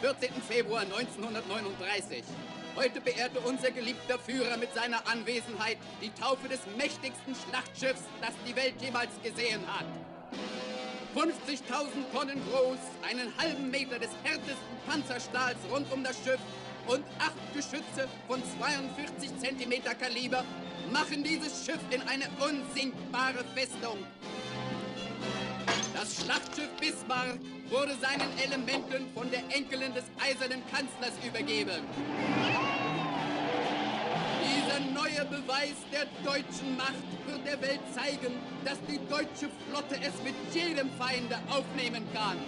14. Februar 1939. Heute beehrte unser geliebter Führer mit seiner Anwesenheit die Taufe des mächtigsten Schlachtschiffs, das die Welt jemals gesehen hat. 50.000 Tonnen groß, einen halben Meter des härtesten Panzerstahls rund um das Schiff und 8 Geschütze von 42 Zentimeter Kaliber machen dieses Schiff in eine unsinkbare Festung. Das Schlachtschiff Bismarck wurde seinen Elementen von der Enkelin des eisernen Kanzlers übergeben. Dieser neue Beweis der deutschen Macht wird der Welt zeigen, dass die deutsche Flotte es mit jedem Feinde aufnehmen kann.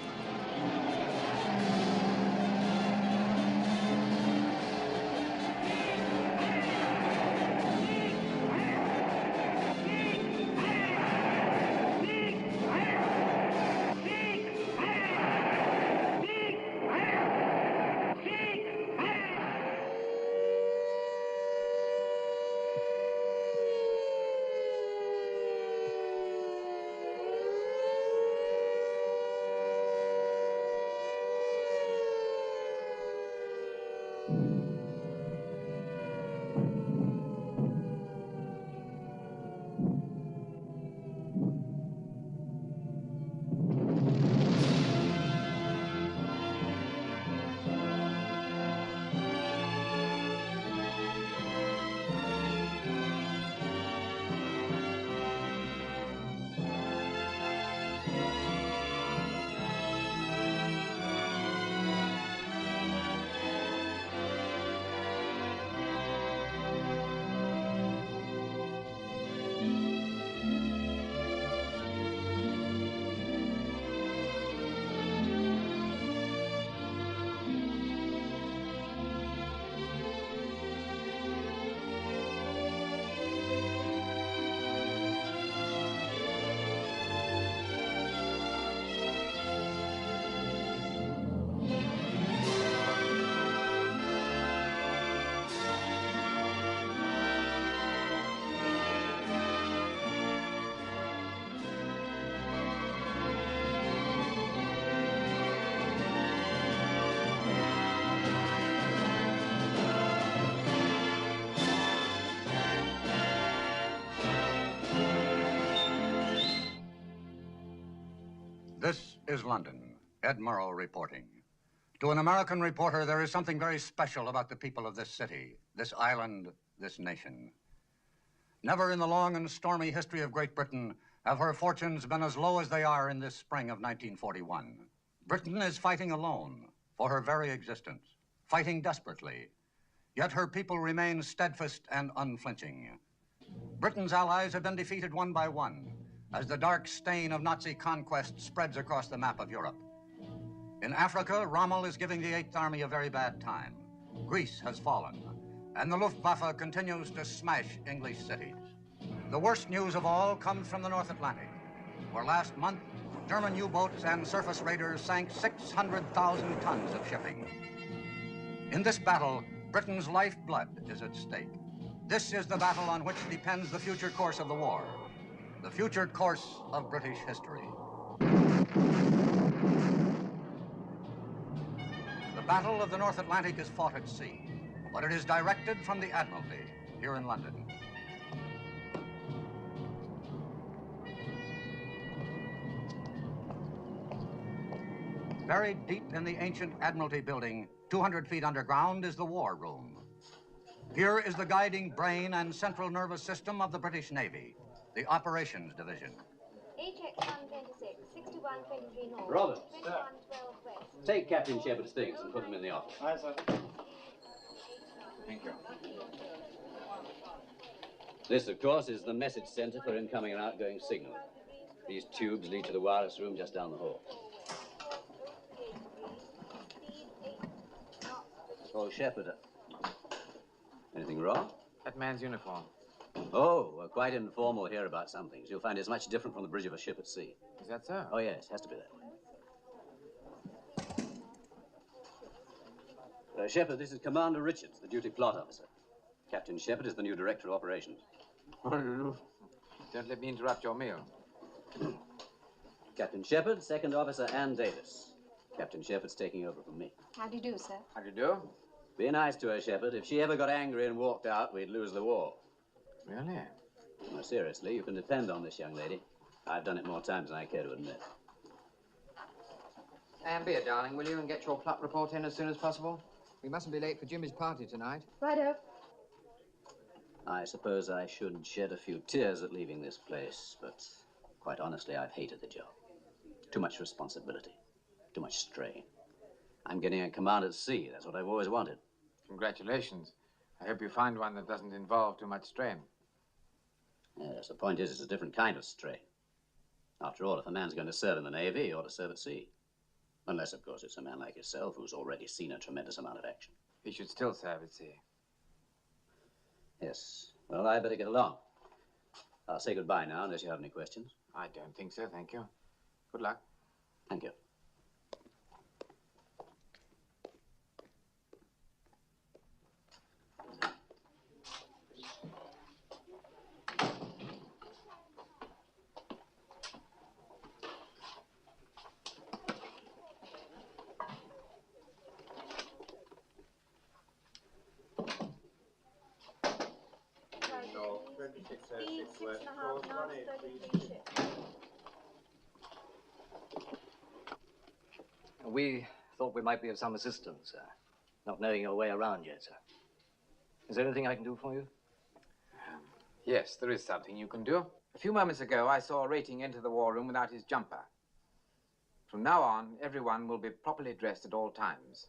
This is London. Ed Murrow reporting. To an American reporter, there is something very special about the people of this city, this island, this nation. Never in the long and stormy history of Great Britain have her fortunes been as low as they are in this spring of 1941. Britain is fighting alone for her very existence, fighting desperately. Yet her people remain steadfast and unflinching. Britain's allies have been defeated one by one as the dark stain of Nazi conquest spreads across the map of Europe. In Africa, Rommel is giving the 8th Army a very bad time. Greece has fallen, and the Luftwaffe continues to smash English cities. The worst news of all comes from the North Atlantic, where last month, German U-boats and surface raiders sank 600,000 tons of shipping. In this battle, Britain's lifeblood is at stake. This is the battle on which depends the future course of the war, the future course of British history. The Battle of the North Atlantic is fought at sea, but it is directed from the Admiralty here in London. Buried deep in the ancient Admiralty building, 200 feet underground, is the War Room. Here is the guiding brain and central nervous system of the British Navy, the Operations Division. HX 126, 6123 North. Robert, 2112 West. take Captain Shepard's things and put them in the office. Aye, sir. Thank you. This, of course, is the message center for incoming and outgoing signal. These tubes lead to the wireless room just down the hall. Oh, Shepard. Anything wrong? That man's uniform. Oh, we're quite informal here about some things. You'll find it's much different from the bridge of a ship at sea. Is that so? Oh, yes, has to be that way. Shepard, this is Commander Richards, the duty plot officer. Captain Shepard is the new director of operations. Don't let me interrupt your meal. Captain Shepard, second officer Ann Davis. Captain Shepherd's taking over from me. How do you do, sir? How do you do? Be nice to her, Shepherd. If she ever got angry and walked out, we'd lose the war. Really? No, seriously, you can depend on this young lady. I've done it more times than I care to admit. And beer, darling, will you, and get your plot report in as soon as possible? We mustn't be late for Jimmy's party tonight. Righto. I suppose I should shed a few tears at leaving this place, but quite honestly, I've hated the job. Too much responsibility, too much strain. I'm getting a command at sea. That's what I've always wanted. Congratulations. I hope you find one that doesn't involve too much strain. Yes, the point is, it's a different kind of strain. After all, if a man's going to serve in the Navy, he ought to serve at sea. Unless, of course, it's a man like yourself who's already seen a tremendous amount of action. He should still serve at sea. Yes. Well, I better get along. I'll say goodbye now, unless you have any questions. I don't think so, thank you. Good luck. Thank you. Speed 6.5 knots, 33 ships. We thought we might be of some assistance, sir. Not knowing your way around yet, sir. Is there anything I can do for you? Yes, there is something you can do. A few moments ago, I saw a rating enter the war room without his jumper. From now on, everyone will be properly dressed at all times.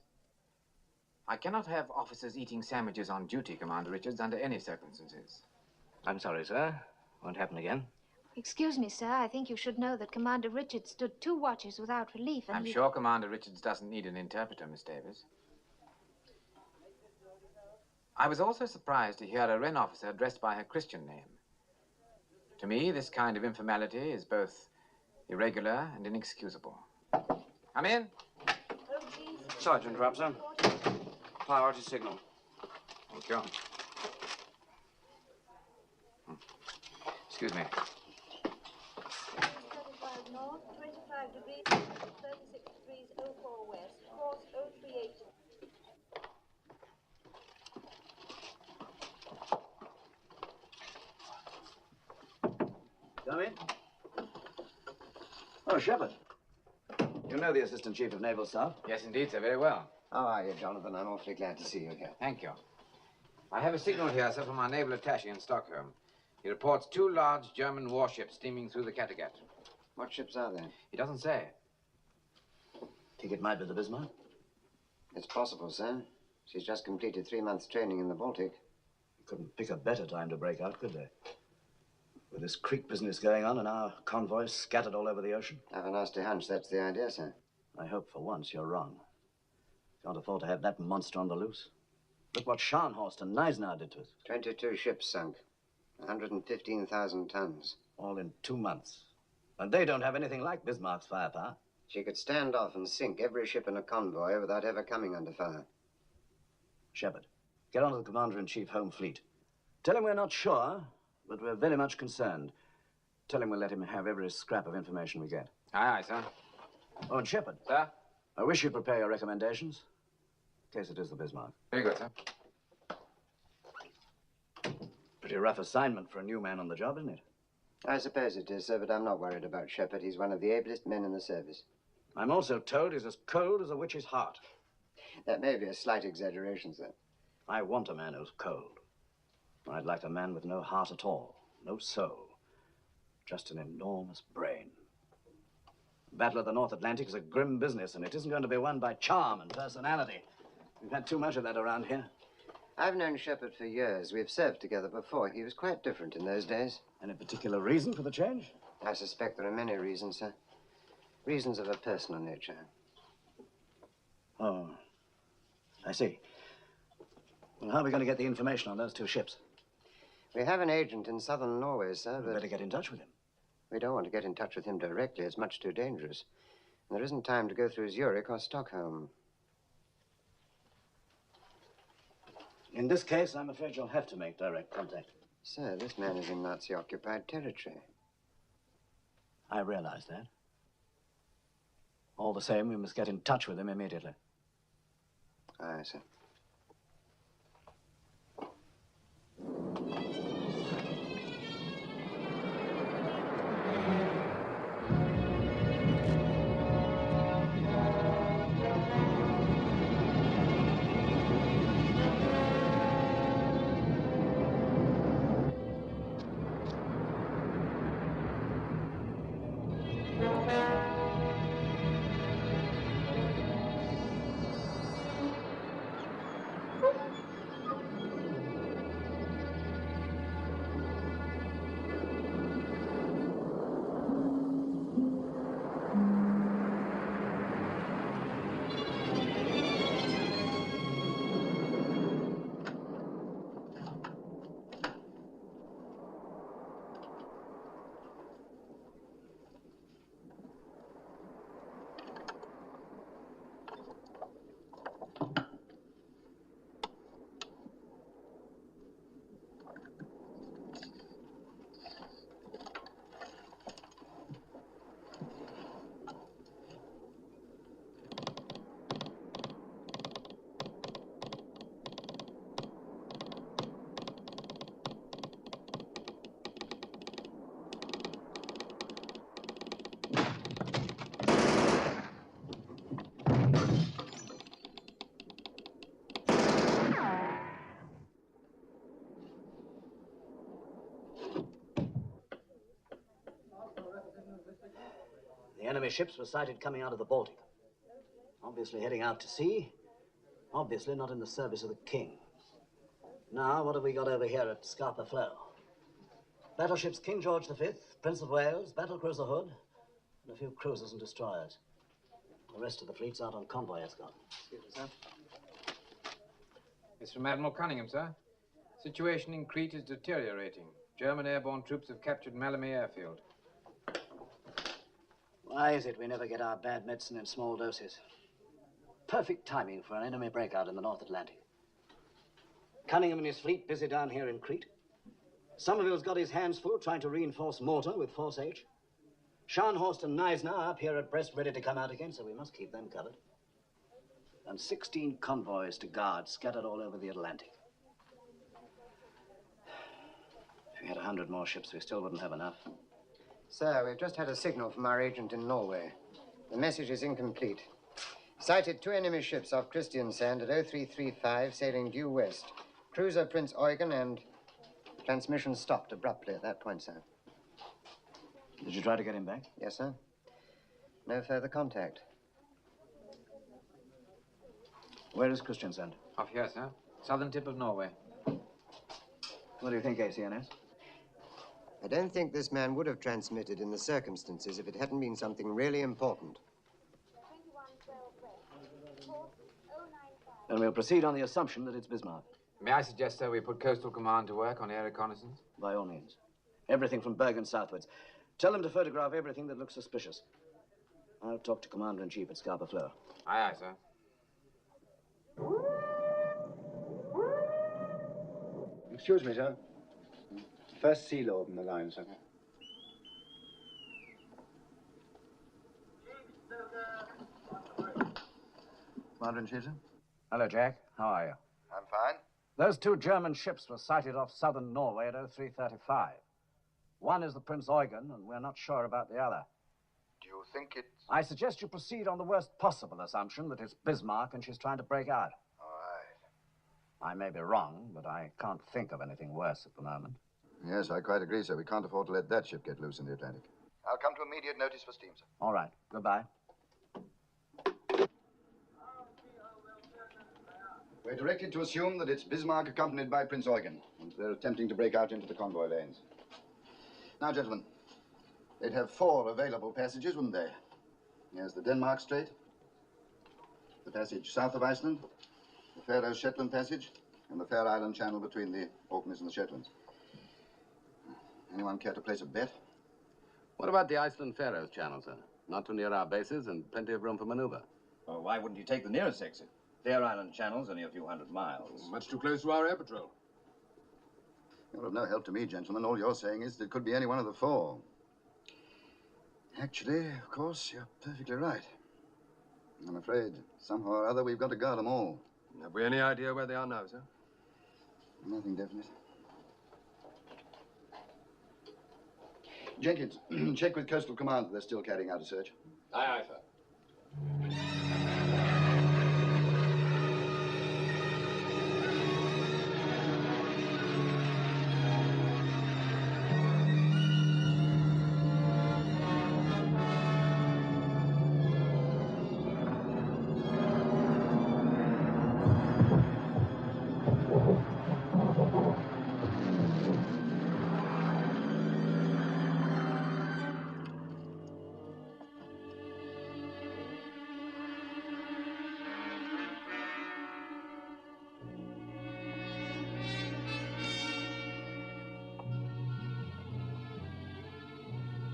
I cannot have officers eating sandwiches on duty, Commander Richards, under any circumstances. I'm sorry, sir. Won't happen again. Excuse me, sir. I think you should know that Commander Richards stood 2 watches without relief, and I'm sure Commander Richards doesn't need an interpreter, Miss Davis. I was also surprised to hear a Wren officer addressed by her Christian name. To me, this kind of informality is both irregular and inexcusable. Come in. Sorry to interrupt, sir. Priority signal. Thank you. Excuse me. 35 north, 25 degrees, 36 degrees 04 west, course 038. Come in. Oh, Shepard. You know the Assistant Chief of Naval Staff? Yes, indeed, sir. Very well. How are you, Jonathan? I'm awfully glad to see you here. Thank you. I have a signal here, sir, from our naval attaché in Stockholm. He reports 2 large German warships steaming through the Kattegat. What ships are they? He doesn't say. Think it might be the Bismarck? It's possible, sir. She's just completed 3 months' training in the Baltic. Couldn't pick a better time to break out, could they? With this creek business going on and our convoys scattered all over the ocean? I have a nasty hunch that's the idea, sir. I hope for once you're wrong. Can't afford to have that monster on the loose. Look what Scharnhorst and Neisner did to us. 22 ships sunk. 115,000 tons. All in 2 months. And they don't have anything like Bismarck's firepower. She could stand off and sink every ship in a convoy without ever coming under fire. Shepard, get on to the Commander-in-Chief Home Fleet. Tell him we're not sure, but we're very much concerned. Tell him we'll let him have every scrap of information we get. Aye, aye, sir. Oh, and Shepard. Sir? I wish you'd prepare your recommendations, in case it is the Bismarck. Very good, sir. Pretty rough assignment for a new man on the job, isn't it? I suppose it is, sir, but I'm not worried about Shepard. He's one of the ablest men in the service. I'm also told he's as cold as a witch's heart. That may be a slight exaggeration, sir. I want a man who's cold. I'd like a man with no heart at all, no soul, just an enormous brain. The Battle of the North Atlantic is a grim business, and it isn't going to be won by charm and personality. We've had too much of that around here. I've known Shepard for years. We've served together before. He was quite different in those days. Any particular reason for the change? I suspect there are many reasons, sir. Reasons of a personal nature. Oh, I see. Well, how are we going to get the information on those 2 ships? We have an agent in southern Norway, sir, We'd but better get in touch with him. we don't want to get in touch with him directly. It's much too dangerous. And there isn't time to go through Zurich or Stockholm. In this case, I'm afraid you'll have to make direct contact. Sir, this man is in Nazi-occupied territory. I realize that. All the same, we must get in touch with him immediately. Aye, sir. The enemy ships were sighted coming out of the Baltic. Obviously heading out to sea. Obviously not in the service of the king. Now, what have we got over here at Scapa Flow? Battleships King George V, Prince of Wales, battlecruiser Hood, and a few cruisers and destroyers. The rest of the fleet's out on convoy escort. Excuse me, sir. It's from Admiral Cunningham, sir. Situation in Crete is deteriorating. German airborne troops have captured Malmö airfield. Why is it we never get our bad medicine in small doses? Perfect timing for an enemy breakout in the North Atlantic. Cunningham and his fleet busy down here in Crete. Somerville's got his hands full trying to reinforce Malta with Force H. Scharnhorst and Neisner are up here at Brest ready to come out again, so we must keep them covered. And 16 convoys to guard scattered all over the Atlantic. If we had 100 more ships, we still wouldn't have enough. Sir, we've just had a signal from our agent in Norway. The message is incomplete. Sighted 2 enemy ships off Christiansand at 0335, sailing due west. Cruiser Prince Eugen, and transmission stopped abruptly at that point, sir. Did you try to get him back? Yes, sir. No further contact. Where is Christiansand? Off here, sir. Southern tip of Norway. What do you think, ACNS? I don't think this man would have transmitted in the circumstances if it hadn't been something really important. 2112 West. Course 095. Then we'll proceed on the assumption that it's Bismarck. May I suggest, sir, we put Coastal Command to work on air reconnaissance? By all means. Everything from Bergen southwards. Tell them to photograph everything that looks suspicious. I'll talk to Commander-in-Chief at Scapa Flow. Aye, aye, sir. Excuse me, sir. First sea lord in the line, sir. Commander-in-Chief, sir? Hello, Jack. How are you? I'm fine. Those 2 German ships were sighted off southern Norway at 0335. One is the Prince Eugen, and we're not sure about the other. Do you think it's... I suggest you proceed on the worst possible assumption that it's Bismarck and she's trying to break out. All right. I may be wrong, but I can't think of anything worse at the moment. Yes, I quite agree, sir. We can't afford to let that ship get loose in the Atlantic. I'll come to immediate notice for steam, sir. All right. Goodbye. We're directed to assume that it's Bismarck accompanied by Prince Eugen, and they're attempting to break out into the convoy lanes. Now, gentlemen, they'd have 4 available passages, wouldn't they? Here's the Denmark Strait, the passage south of Iceland, the Faroe-Shetland Passage, and the Fair Island Channel between the Orkneys and the Shetlands. Anyone care to place a bet? What about the Iceland-Faroes Channel, sir? Not too near our bases and plenty of room for maneuver. Well, why wouldn't you take the nearest exit? Fair Island Channel's only a few hundred miles. Much too close to our air patrol. You're of no help to me, gentlemen. All you're saying is that it could be any one of the 4. Actually, of course, you're perfectly right. I'm afraid somehow or other we've got to guard them all. Have we any idea where they are now, sir? Nothing definite. Jenkins, check with Coastal Command that they're still carrying out a search. Aye, aye, sir.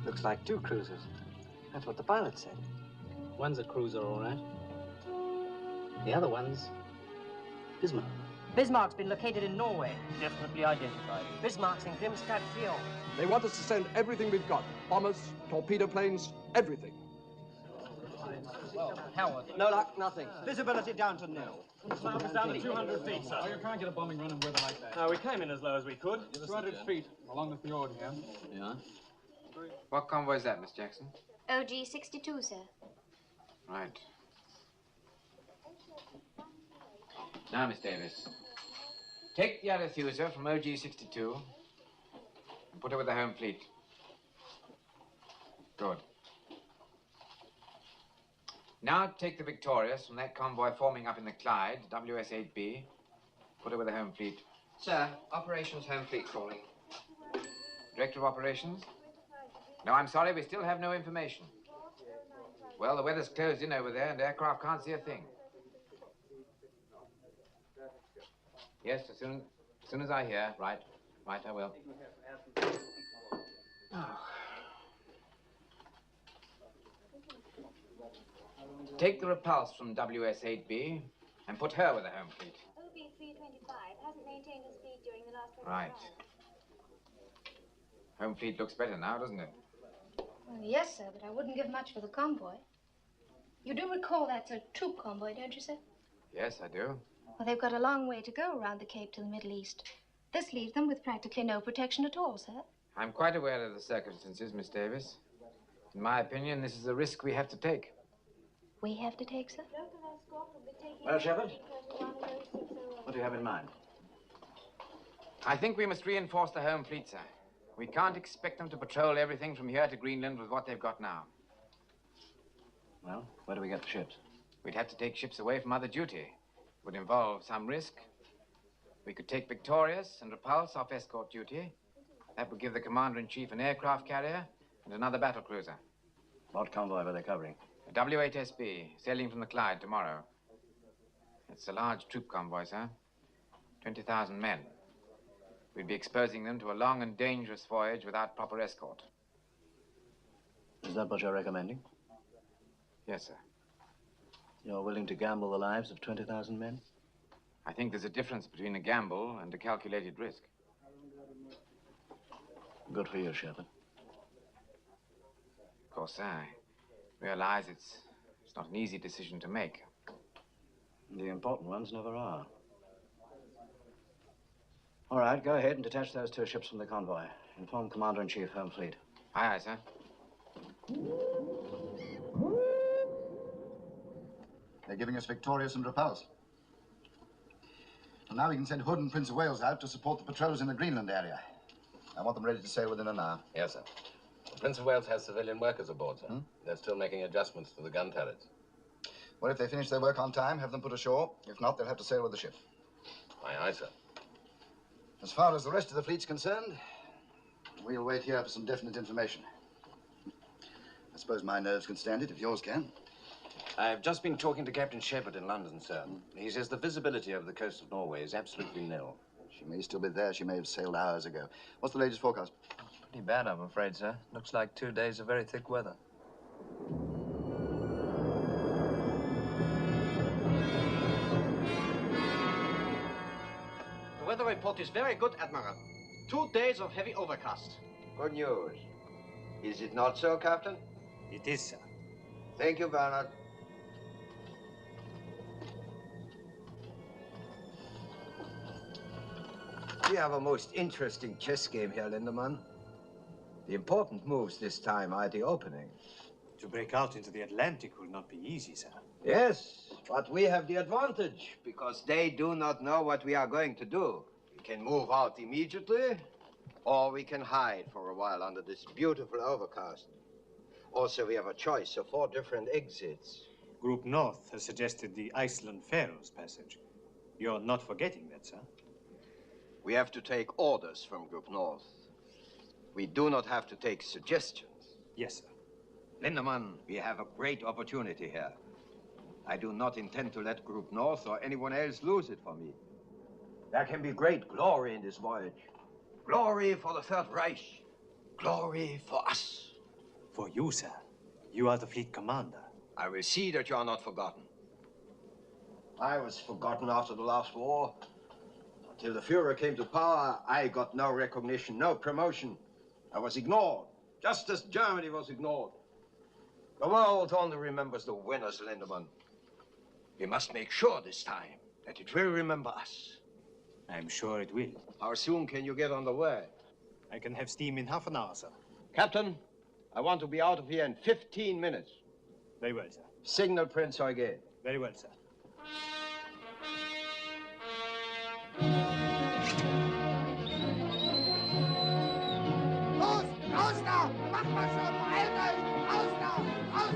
Looks like 2 cruisers. That's what the pilot said. One's a cruiser, all right. The other one's Bismarck. Bismarck's been located in Norway. Definitely identified. Bismarck's in Grimstad Fjord. They want us to send everything we've got. Bombers, torpedo planes, everything. Howard. No luck, nothing. Visibility down to nil. It's down to 200 feet, sir. Oh, you can't get a bombing run in weather like that. No, we came in as low as we could. 200 feet along the fjord here. Yeah? What convoy is that, Miss Jackson? OG 62, sir. Right. Now, Miss Davis, take the Arethusa from OG 62 and put her with the home fleet. Good. Now take the Victorious from that convoy forming up in the Clyde, WS-8B. Put her with the home fleet. Sir, Operations Home Fleet calling. Director of Operations? No, I'm sorry, we still have no information. Well, the weather's closed in over there and aircraft can't see a thing. Yes, as soon as I hear. Right, I will. Oh. Take the Repulse from WS-8B and put her with the home fleet. OB 325 hasn't maintained his speed during the last 24 Right. Home fleet looks better now, doesn't it? Well, yes, sir, but I wouldn't give much for the convoy. You do recall that's a troop convoy, don't you, sir? Yes, I do. Well, they've got a long way to go around the Cape to the Middle East. This leaves them with practically no protection at all, sir. I'm quite aware of the circumstances, Miss Davis. In my opinion, this is a risk we have to take. We have to take, sir? Well, Shepard, what do you have in mind? I think we must reinforce the home fleet, sir. We can't expect them to patrol everything from here to Greenland with what they've got now. Well, where do we get the ships? We'd have to take ships away from other duty. It would involve some risk. We could take Victorious and Repulse off escort duty. That would give the Commander-in-Chief an aircraft carrier and another battle cruiser. What convoy were they covering? A W-8SB, sailing from the Clyde tomorrow. It's a large troop convoy, sir. 20,000 men. We'd be exposing them to a long and dangerous voyage without proper escort. Is that what you're recommending? Yes, sir. You're willing to gamble the lives of 20,000 men? I think there's a difference between a gamble and a calculated risk. Good for you, Shepard. Of course, sir, I realize it's not an easy decision to make. The important ones never are. All right, go ahead and detach those 2 ships from the convoy. Inform Commander-in-Chief, Home Fleet. Aye, aye, sir. They're giving us Victorious and Repulse. And now we can send Hood and Prince of Wales out to support the patrols in the Greenland area. I want them ready to sail within an hour. Yes, sir. The Prince of Wales has civilian workers aboard, sir. They're still making adjustments to the gun turrets. Well, if they finish their work on time, have them put ashore. If not, they'll have to sail with the ship. Aye, aye, sir. As far as the rest of the fleet's concerned, we'll wait here for some definite information. I suppose my nerves can stand it, if yours can. I've just been talking to Captain Shepard in London, sir. He says the visibility over the coast of Norway is absolutely nil. She may still be there. She may have sailed hours ago. What's the latest forecast? Pretty bad, I'm afraid, sir. Looks like 2 days of very thick weather. The weather report is very good, Admiral. 2 days of heavy overcast. Good news. Is it not so, Captain? It is, sir. Thank you, Bernard. We have a most interesting chess game here, Lindemann. The important moves this time are at the opening. To break out into the Atlantic will not be easy, sir. Yes, but we have the advantage because they do not know what we are going to do. We can move out immediately, or we can hide for a while under this beautiful overcast. Also, we have a choice of 4 different exits. Group North has suggested the Iceland-Faroes passage. You're not forgetting that, sir? We have to take orders from Group North. We do not have to take suggestions. Yes, sir. Lindemann, we have a great opportunity here. I do not intend to let Group North or anyone else lose it for me. There can be great glory in this voyage. Glory for the Third Reich. Glory for us. For you, sir. You are the fleet commander. I will see that you are not forgotten. I was forgotten after the last war. Until the Führer came to power, I got no recognition, no promotion. I was ignored, just as Germany was ignored. The world only remembers the winners, Lindemann. We must make sure this time that it will remember us. I'm sure it will. How soon can you get on the way? I can have steam in half an hour, sir. Captain, I want to be out of here in 15 minutes. Very well, sir. Signal Prince Eugen. Very well, sir. Los, raus da! Mach mal schon, beeilt euch! Raus da! Raus!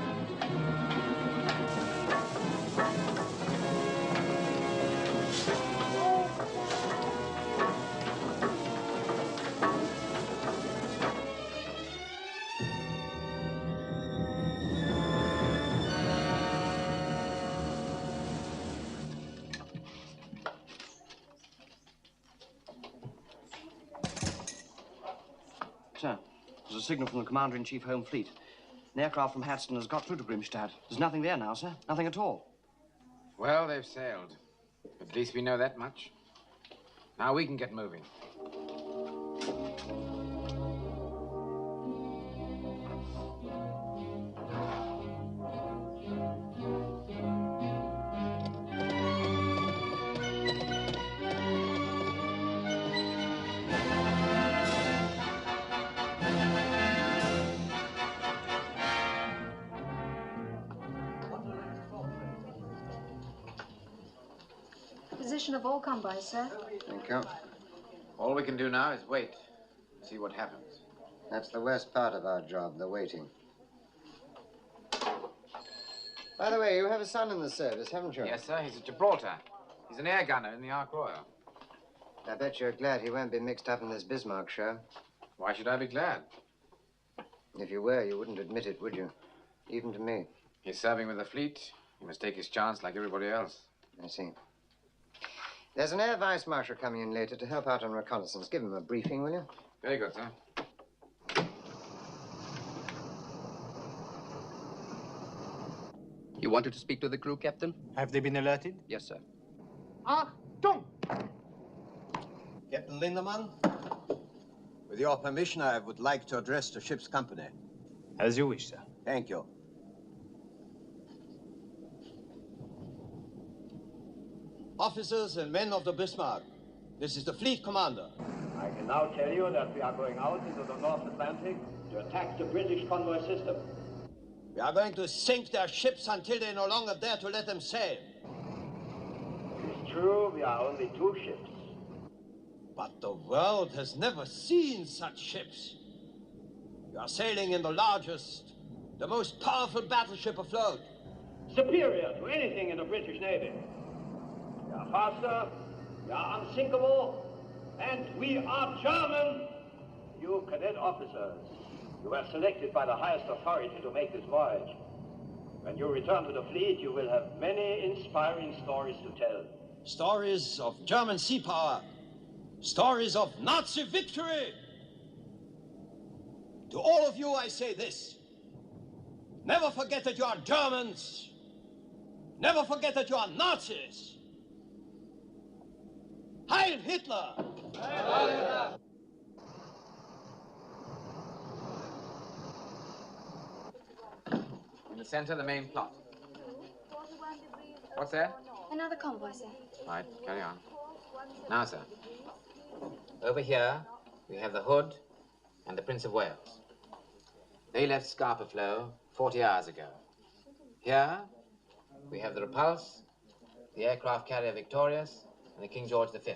Sir, there's a signal from the Commander-in-Chief Home Fleet. An aircraft from Hadston has got through to Grimstad. There's nothing there now, sir. Nothing at all. Well, they've sailed. At least we know that much. Now we can get moving. Position of all convoys, sir. Thank you. All we can do now is wait and see what happens. That's the worst part of our job, the waiting. By the way, you have a son in the service, haven't you? Yes, sir. He's at Gibraltar. He's an air gunner in the Ark Royal. I bet you're glad he won't be mixed up in this Bismarck show. Why should I be glad? If you were, you wouldn't admit it, would you? Even to me. He's serving with the fleet. He must take his chance like everybody else. I see. There's an air vice marshal coming in later to help out on reconnaissance. Give him a briefing, will you? Very good, sir. You wanted to speak to the crew, Captain? Have they been alerted? Yes, sir. Achtung! Captain Lindemann, with your permission, I would like to address the ship's company. As you wish, sir. Thank you. Officers and men of the Bismarck, this is the fleet commander. I can now tell you that we are going out into the North Atlantic to attack the British convoy system. We are going to sink their ships until they no longer dare to let them sail. It is true, we are only 2 ships. But the world has never seen such ships. We are sailing in the largest, the most powerful battleship afloat. Superior to anything in the British Navy. We are faster, we are unsinkable, and we are German. You cadet officers, you were selected by the highest authority to make this voyage. When you return to the fleet, you will have many inspiring stories to tell. Stories of German sea power. Stories of Nazi victory. To all of you, I say this. Never forget that you are Germans. Never forget that you are Nazis. Heil Hitler! Heil Hitler! In the center, the main plot. What's that? Another convoy, sir. Right, carry on. Now, sir. Over here, we have the Hood and the Prince of Wales. They left Scapa Flow 40 hours ago. Here, we have the Repulse, the aircraft carrier Victorious, and the King George V.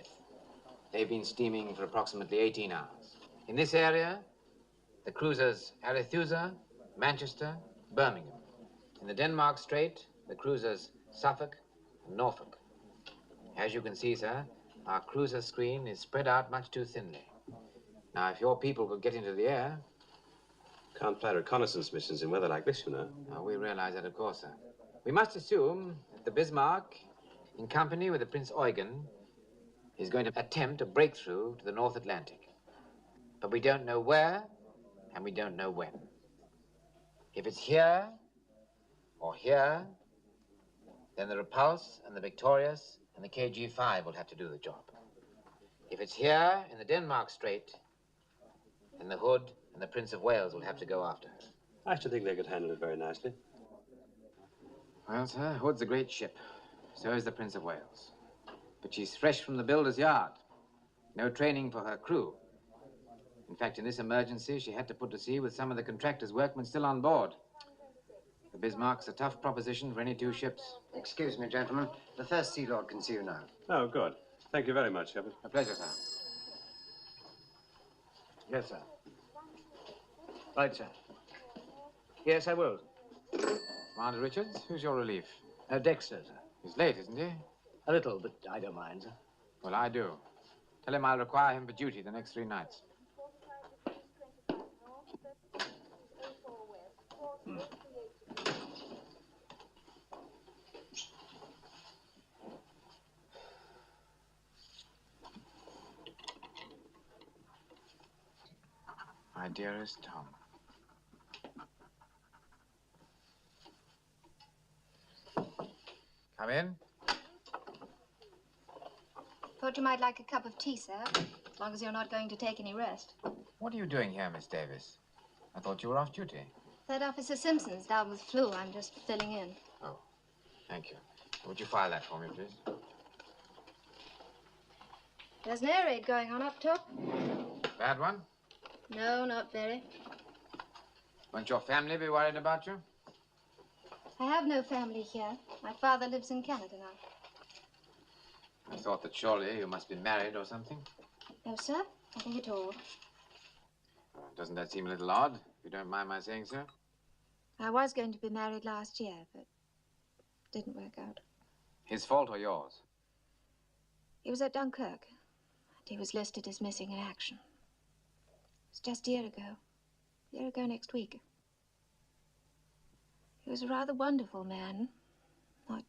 They've been steaming for approximately 18 hours. In this area, the cruisers Arethusa, Manchester, Birmingham. In the Denmark Strait, the cruisers Suffolk and Norfolk. As you can see, sir, our cruiser screen is spread out much too thinly. Now, if your people could get into the air... Can't fly reconnaissance missions in weather like this, you know. Oh, we realize that, of course, sir. We must assume that the Bismarck, in company with the Prince Eugen, is going to attempt a breakthrough to the North Atlantic. But we don't know where, and we don't know when. If it's here, or here, then the Repulse and the Victorious and the KG-5 will have to do the job. If it's here, in the Denmark Strait, then the Hood and the Prince of Wales will have to go after her. I should think they could handle it very nicely. Well, sir, Hood's a great ship. So is the Prince of Wales. But she's fresh from the builder's yard. No training for her crew. In fact, in this emergency, she had to put to sea with some of the contractor's workmen still on board. The Bismarck's a tough proposition for any two ships. Excuse me, gentlemen. The First Sea Lord can see you now. Oh, good. Thank you very much, Shepard. A pleasure, sir. Yes, sir. Right, sir. Yes, I will. Commander Richards, who's your relief? Dexter, sir. He's late, isn't he? A little, but I don't mind, sir. Well, I do. Tell him I'll require him for duty the next 3 nights. My dearest Tom. Come in. Thought you might like a cup of tea, sir, as long as you're not going to take any rest. What are you doing here, Miss Davis? I thought you were off duty. Third Officer Simpson's down with flu. I'm just filling in. Oh, thank you. Would you file that for me, please? There's an air raid going on up top. Bad one? No, not very. Won't your family be worried about you? I have no family here. My father lives in Canada now. I thought that surely you must be married or something. No, sir. Nothing at all. Doesn't that seem a little odd, if you don't mind my saying so? I was going to be married last year, but it didn't work out. His fault or yours? He was at Dunkirk, and he was listed as missing in action. It was just a year ago next week. He was a rather wonderful man. Not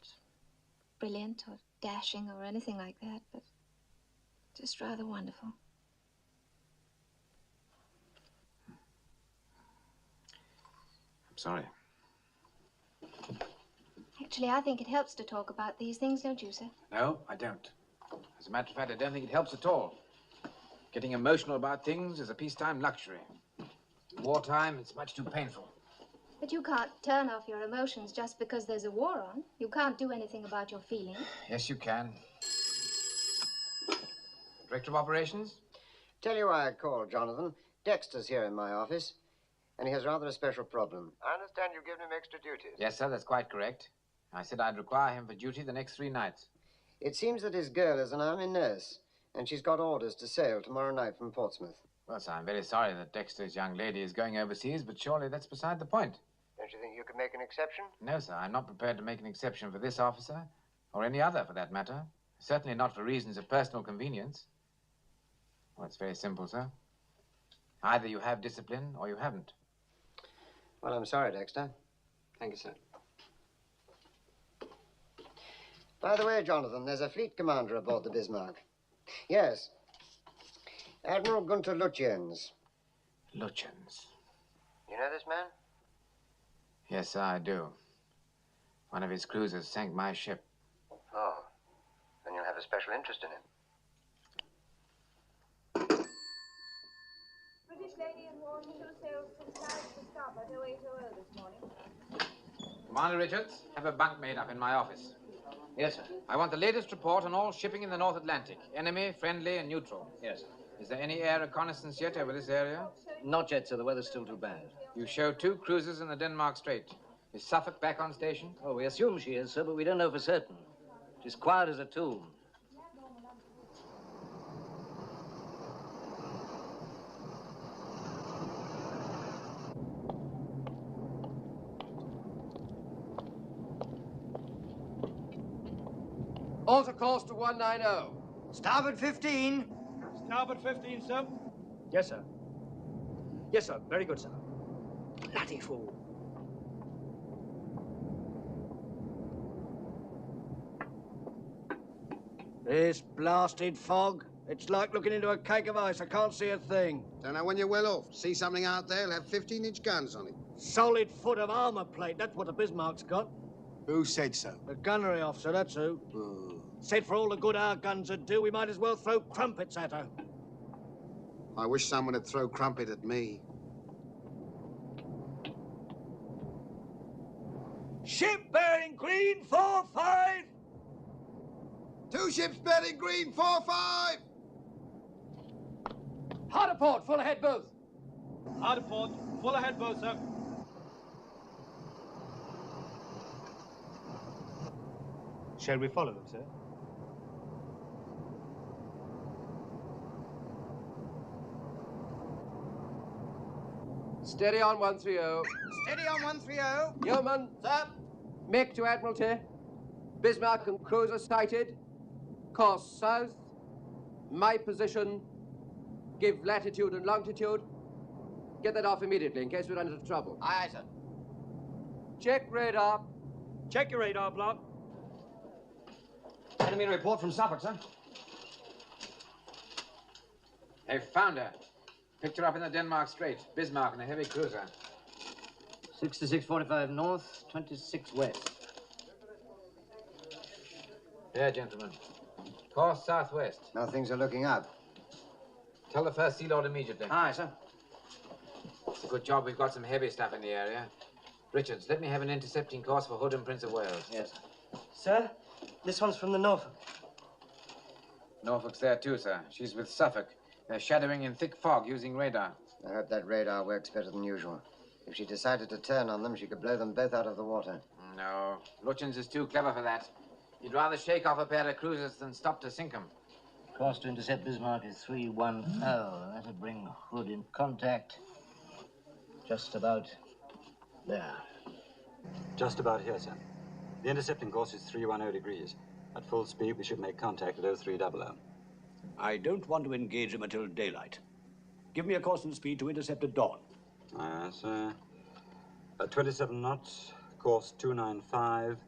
brilliant or dashing or anything like that, but just rather wonderful. I'm sorry. Actually, I think it helps to talk about these things, don't you, sir? No, I don't. As a matter of fact, I don't think it helps at all. Getting emotional about things is a peacetime luxury. Wartime, it's much too painful. But you can't turn off your emotions just because there's a war on. You can't do anything about your feelings. Yes, you can. Director of Operations? Tell you why I called, Jonathan. Dexter's here in my office, and he has rather a special problem. I understand you've given him extra duties. Yes, sir, that's quite correct. I said I'd require him for duty the next 3 nights. It seems that his girl is an army nurse, and she's got orders to sail tomorrow night from Portsmouth. Well, sir, I'm very sorry that Dexter's young lady is going overseas, but surely that's beside the point. Don't you think you could make an exception? No, sir, I'm not prepared to make an exception for this officer, or any other for that matter. Certainly not for reasons of personal convenience. Well, it's very simple, sir. Either you have discipline or you haven't. Well, I'm sorry, Dexter. Thank you, sir. By the way, Jonathan, there's a fleet commander aboard the Bismarck. Yes. Admiral Gunther Lutyens. Lutyens? You know this man? Yes, sir, I do. One of his cruisers sank my ship. Oh. Then you'll have a special interest in him. British lady in war, two sails from Paris to Scapa, 0800 this morning. Commander Richards, have a bunk made up in my office. Yes, sir. I want the latest report on all shipping in the North Atlantic. Enemy, friendly, and neutral. Yes, sir. Is there any air reconnaissance yet over this area? Not yet, sir. The weather's still too bad. You show 2 cruisers in the Denmark Strait. Is Suffolk back on station? Oh, we assume she is, sir, but we don't know for certain. She's quiet as a tomb. Alter course to 190. Starboard 15. Starboard 15, sir. Yes, sir. Yes, sir. Very good, sir. Bloody fool. This blasted fog. It's like looking into a cake of ice. I can't see a thing. Don't know when you're well off. See something out there, it'll have 15-inch guns on it. Solid foot of armor plate. That's what the Bismarck's got. Who said so? The gunnery officer, that's who. Said for all the good our guns would do, we might as well throw crumpets at her. I wish someone would throw crumpet at me. Ship bearing green 4-5. 2 ships bearing green 4-5. Hard a port, full ahead both. Hard a port. Full ahead both, sir. Shall we follow them, sir? Steady on 130. Steady on 130. Yeoman. Sir. Make to Admiralty. Bismarck and cruiser sighted. Course south. My position. Give latitude and longitude. Get that off immediately in case we run into trouble. Aye, sir. Check radar. Check your radar block. Enemy report from Suffolk, sir. They've found her. Picked her up in the Denmark Strait. Bismarck in a heavy cruiser. 6645 north, 26 west. There, gentlemen. Course southwest. Now things are looking up. Tell the first Sea Lord immediately. Aye, sir. It's a good job we've got some heavy stuff in the area. Richards, let me have an intercepting course for Hood and Prince of Wales. Yes. Sir, this one's from the Norfolk. Norfolk's there too, sir. She's with Suffolk. They're shadowing in thick fog using radar. I hope that radar works better than usual. If she decided to turn on them, she could blow them both out of the water. No, Lutyens is too clever for that. He'd rather shake off a pair of cruisers than stop to sink them. Course to intercept Bismarck is 310. That'll bring Hood in contact. Just about there. Just about here, sir. The intercepting course is 310 degrees. At full speed, we should make contact at 0300. I don't want to engage them until daylight. Give me a course and speed to intercept at dawn. Sir. At 27 knots, course 295.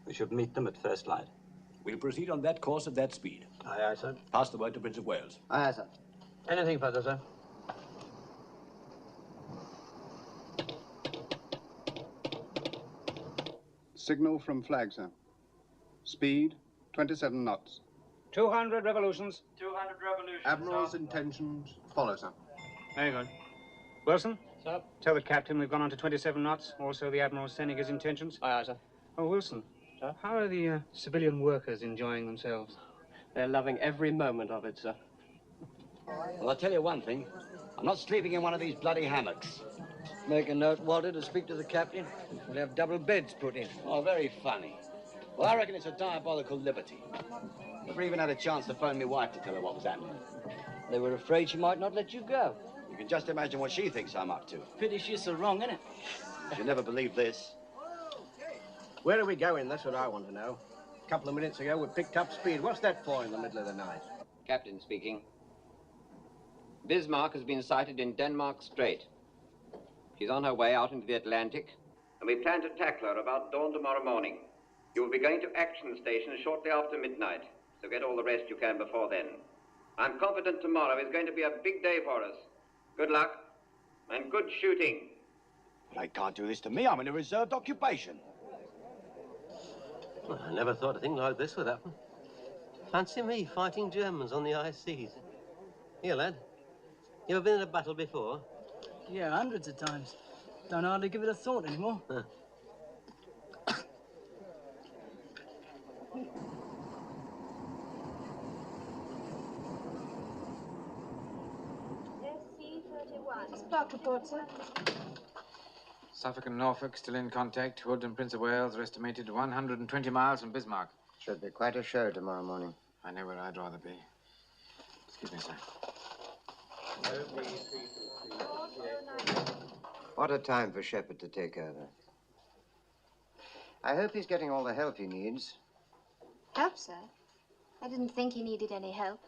We should meet them at first light. We'll proceed on that course at that speed. Aye, aye, sir. Pass the word to Prince of Wales. Aye, sir. Anything further, sir? Signal from flag, sir. Speed, 27 knots. 200 revolutions. 200 revolutions. Admiral's intentions follow, sir. Very good. Wilson? Sir? Tell the captain we've gone on to 27 knots. Also, the Admiral's sending his intentions. Aye, aye, sir. Oh, Wilson. Sir? How are the civilian workers enjoying themselves? They're loving every moment of it, sir. Well, I'll tell you one thing. I'm not sleeping in one of these bloody hammocks. Make a note, Walter, to speak to the captain. We'll have double beds put in. Oh, very funny. Well, I reckon it's a diabolical liberty. Never even had a chance to phone my wife to tell her what was happening. They were afraid she might not let you go. You can just imagine what she thinks I'm up to. Pity she's so wrong, isn't it? She'll never believe this. Where are we going? That's what I want to know. A couple of minutes ago, we picked up speed. What's that for in the middle of the night? Captain speaking. Bismarck has been sighted in Denmark Strait. She's on her way out into the Atlantic, and we plan to tackle her about dawn tomorrow morning. You will be going to action station shortly after midnight, so get all the rest you can before then. I'm confident tomorrow is going to be a big day for us. Good luck, and good shooting. They can't do this to me. I'm in a reserved occupation. Well, I never thought a thing like this would happen. Fancy me fighting Germans on the high seas. Here, lad. You ever been in a battle before? Yeah, hundreds of times. Don't hardly give it a thought anymore. Huh. Spark report, sir. Suffolk and Norfolk still in contact. Hood and Prince of Wales are estimated 120 miles from Bismarck. Should be quite a show tomorrow morning. I know where I'd rather be. Excuse me, sir. What a time for Shepard to take over. I hope he's getting all the help he needs. Help, sir? I didn't think he needed any help.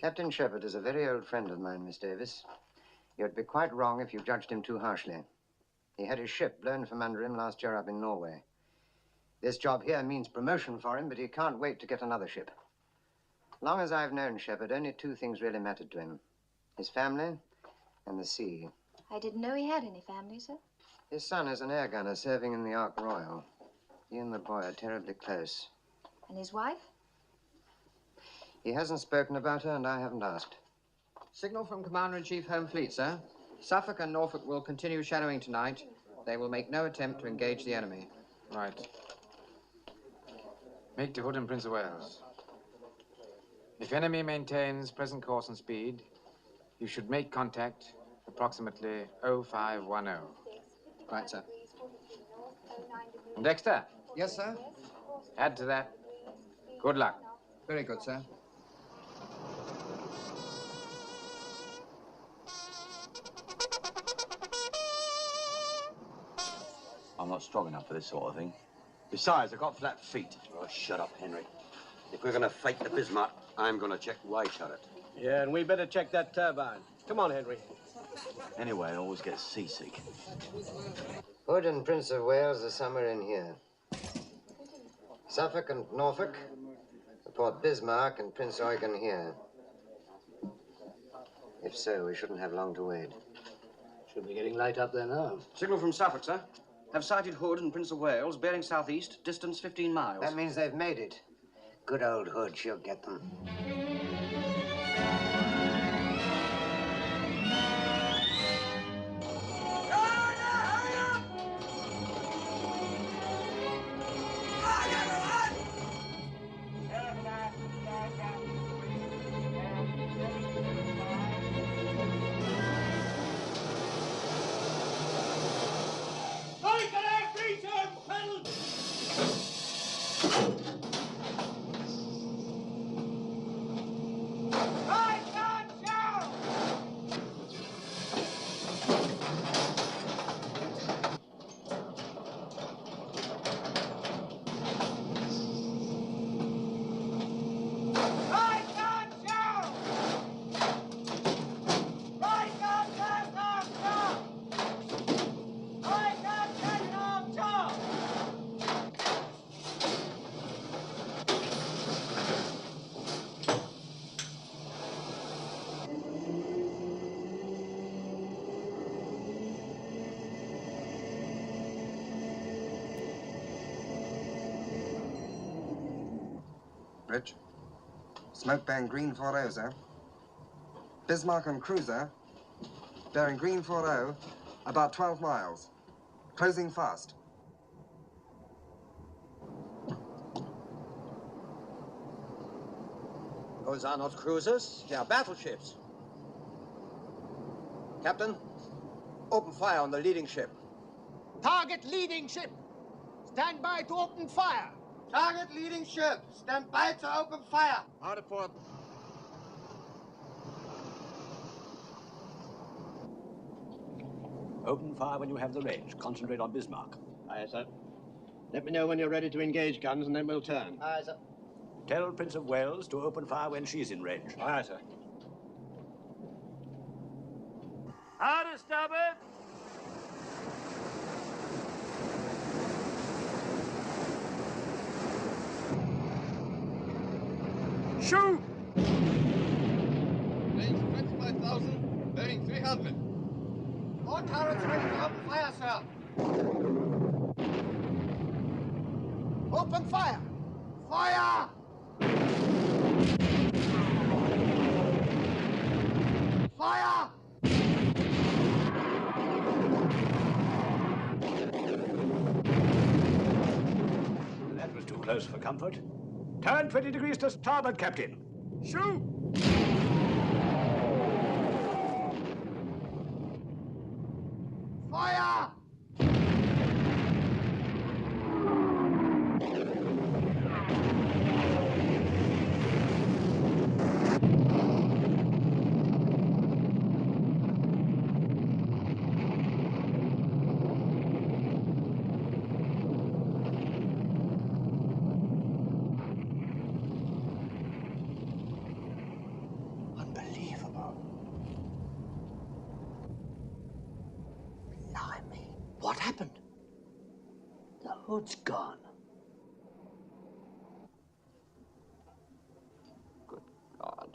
Captain Shepard is a very old friend of mine, Miss Davis. You'd be quite wrong if you judged him too harshly. He had his ship blown from under him last year up in Norway. This job here means promotion for him, but he can't wait to get another ship. Long as I've known Shepard, only two things really mattered to him. His family and the sea. I didn't know he had any family, sir. His son is an air gunner serving in the Ark Royal. He and the boy are terribly close. And his wife? He hasn't spoken about her, and I haven't asked. Signal from Commander-in-Chief Home Fleet, sir. Suffolk and Norfolk will continue shadowing tonight. They will make no attempt to engage the enemy. Right. Make to Hood and Prince of Wales. If enemy maintains present course and speed, you should make contact approximately 0510. Right, sir. And Dexter? Yes, sir? Add to that. Good luck. Very good, sir. I'm not strong enough for this sort of thing. Besides, I've got flat feet. Oh, shut up, Henry. If we're going to fight the Bismarck, I'm going to check why turret. Yeah, and we better check that turbine. Come on, Henry. Anyway, I always get seasick. Hood and Prince of Wales are somewhere in here. Suffolk and Norfolk report Bismarck and Prince Eugen here. If so, we shouldn't have long to wait. Should be getting light up there now. Signal from Suffolk, sir. Have sighted Hood and Prince of Wales, bearing southeast, distance 15 miles. That means they've made it. Good old Hood, she'll get them. Bridge. Smoke bearing green 40, sir. Bismarck and cruiser bearing green 40, about 12 miles. Closing fast. Those are not cruisers, they are battleships. Captain, open fire on the leading ship. Target leading ship. Stand by to open fire. Target leading ship. Stand by to open fire. Hard at port. Open fire when you have the range. Concentrate on Bismarck. Aye, sir. Let me know when you're ready to engage guns, and then we'll turn. Aye, sir. Tell Prince of Wales to open fire when she's in range. Aye, sir. Hard to stop it. Shoot! Range 25,000, bearing 300. All turrets ready to open fire, sir. Open fire! Fire! Fire! That was too close for comfort. Turn 20 degrees to starboard, Captain. Shoot! What happened? The hood's gone. Good God.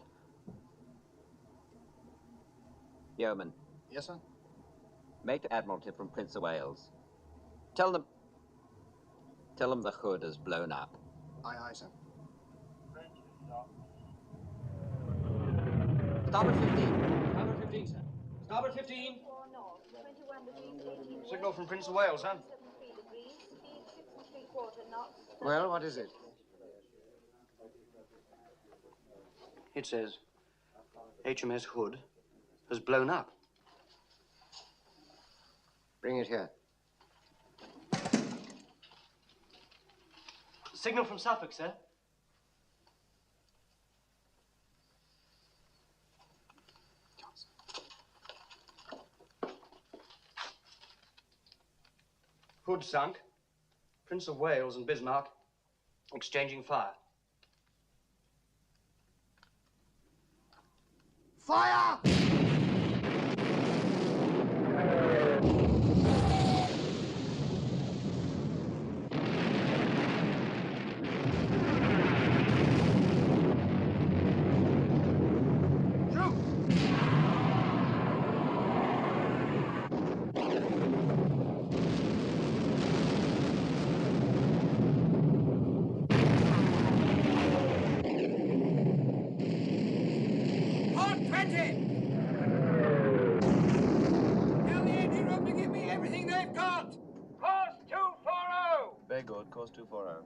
Yeoman, Yes, sir? make the Admiralty from Prince of Wales. Tell them the hood has blown up. Aye, aye, sir. Starboard 15. Starboard 15, sir. Starboard 15. 4 north, 21 degrees 18 Signal from Prince of Wales, huh? 73 degrees, speed 6 3/4 knots. Well, what is it? It says HMS Hood has blown up. Bring it here. Signal from Suffolk, sir. Hood sunk. Prince of Wales and Bismarck exchanging fire. Fire! Very good. Course 240.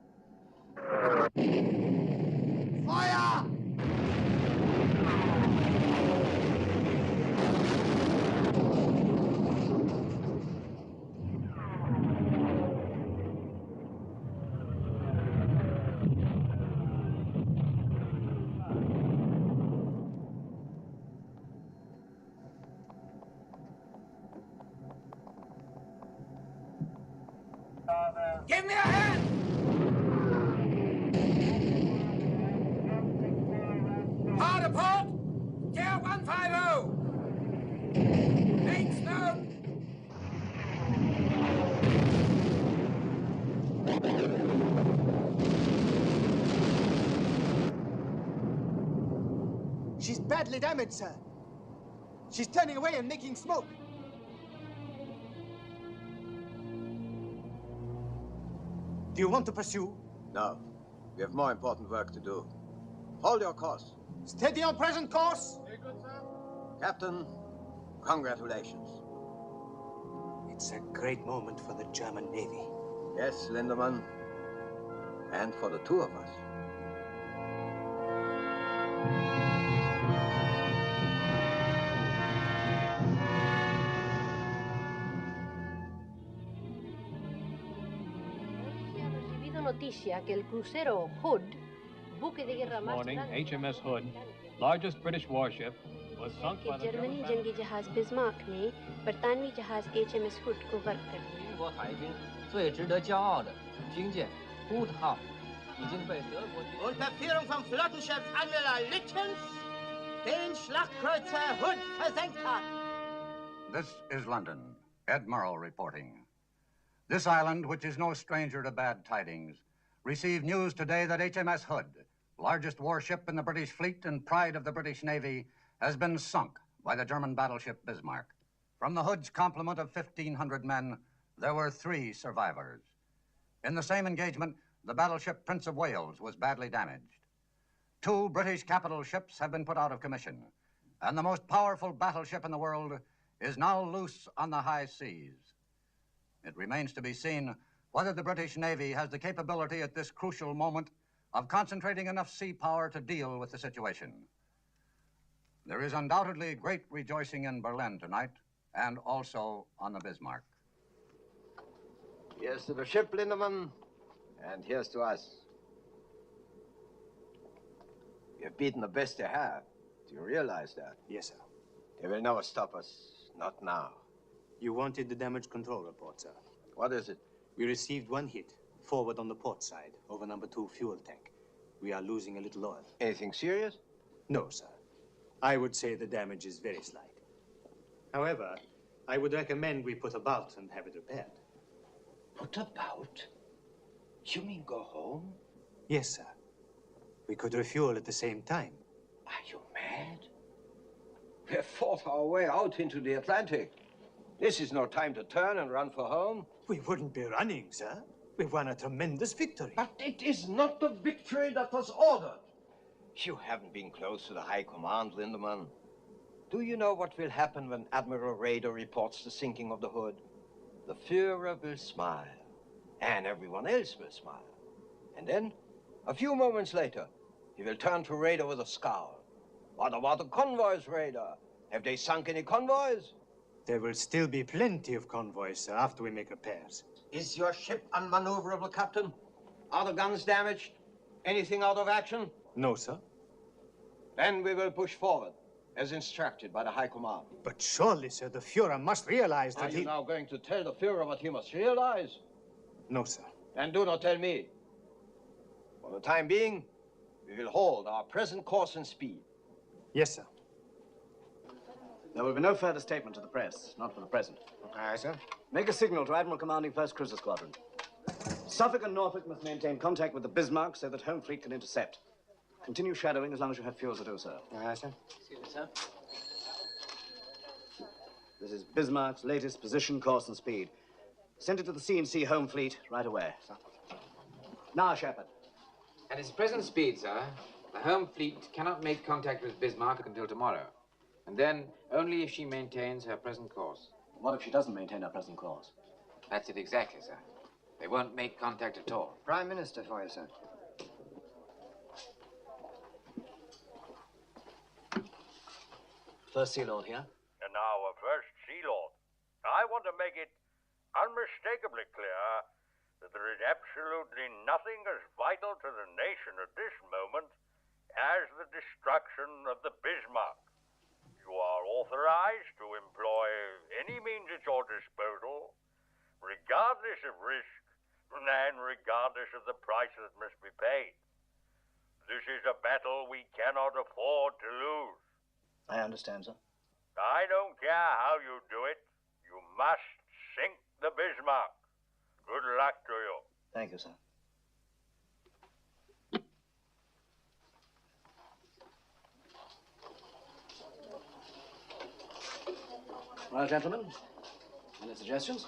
Fire! Give me a hand! Hard apart! Gear 150! Make smoke! She's badly damaged, sir. She's turning away and making smoke. Do you want to pursue? No. We have more important work to do. Hold your course. Steady on present course. Very good, sir. Captain, congratulations. It's a great moment for the German Navy. Yes, Lindemann. And for the two of us. Noticia que el crucero Hood, buque de guerra más morning, grande HMS Hood, largest British warship, was sunk by the Germany German जंगी जहाज Bismarck ने बरतानवी जहाज HMS Hood को गर्क कर दिया। 英国海军最值得骄傲的军舰 Hood 号已经被德国军 Unter Führung von Flottenchef Admiral Lichtens den Schlachtkreuzer Hood versenkt hat. This is London. Ed Murrow reporting. This island, which is no stranger to bad tidings, received news today that HMS Hood, largest warship in the British fleet and pride of the British Navy, has been sunk by the German battleship Bismarck. From the Hood's complement of 1,500 men, there were 3 survivors. In the same engagement, the battleship Prince of Wales was badly damaged. 2 British capital ships have been put out of commission, and the most powerful battleship in the world is now loose on the high seas. It remains to be seen whether the British Navy has the capability at this crucial moment of concentrating enough sea power to deal with the situation. There is undoubtedly great rejoicing in Berlin tonight, and also on the Bismarck. Here's to the ship, Lindemann, and here's to us. You've beaten the best you have. Do you realize that? Yes, sir. They will never stop us. Not now. You wanted the damage control report, sir. What is it? We received 1 hit, forward on the port side, over number 2 fuel tank. We are losing a little oil. Anything serious? No, sir. I would say the damage is very slight. However, I would recommend we put about and have it repaired. Put about? You mean go home? Yes, sir. We could refuel at the same time. Are you mad? We have fought our way out into the Atlantic. This is no time to turn and run for home. We wouldn't be running, sir. We've won a tremendous victory. But it is not the victory that was ordered. You haven't been close to the High Command, Lindemann. Do you know what will happen when Admiral Raeder reports the sinking of the Hood? The Führer will smile, and everyone else will smile. And then, a few moments later, he will turn to Raeder with a scowl. What about the convoys, Raeder? Have they sunk any convoys? There will still be plenty of convoys, sir, after we make repairs. Is your ship unmaneuverable, Captain? Are the guns damaged? Anything out of action? No, sir. Then we will push forward, as instructed by the High Command. But surely, sir, the Führer must realize that Are you now going to tell the Führer what he must realize? No, sir. Then do not tell me. For the time being, we will hold our present course and speed. Yes, sir. There will be no further statement to the press, not for the present. Aye, sir. Make a signal to Admiral Commanding 1st Cruiser Squadron. Suffolk and Norfolk must maintain contact with the Bismarck so that Home Fleet can intercept. Continue shadowing as long as you have fuel to do so. Aye, sir. Excuse me, sir. This is Bismarck's latest position, course, and speed. Send it to the C&C Home Fleet right away. Sir. Now, Shepard. At its present speed, sir, the Home Fleet cannot make contact with Bismarck until tomorrow. And then only if she maintains her present course. What if she doesn't maintain her present course? That's it exactly, sir. They won't make contact at all. Prime Minister for you, sir. First Sea Lord here. And now, First Sea Lord, I want to make it unmistakably clear that there is absolutely nothing as vital to the nation at this moment as the destruction of the Bismarck. You are authorized to employ any means at your disposal, regardless of risk and regardless of the price that must be paid. This is a battle we cannot afford to lose. I understand, sir. I don't care how you do it. You must sink the Bismarck. Good luck to you. Thank you, sir. Well, gentlemen, any suggestions?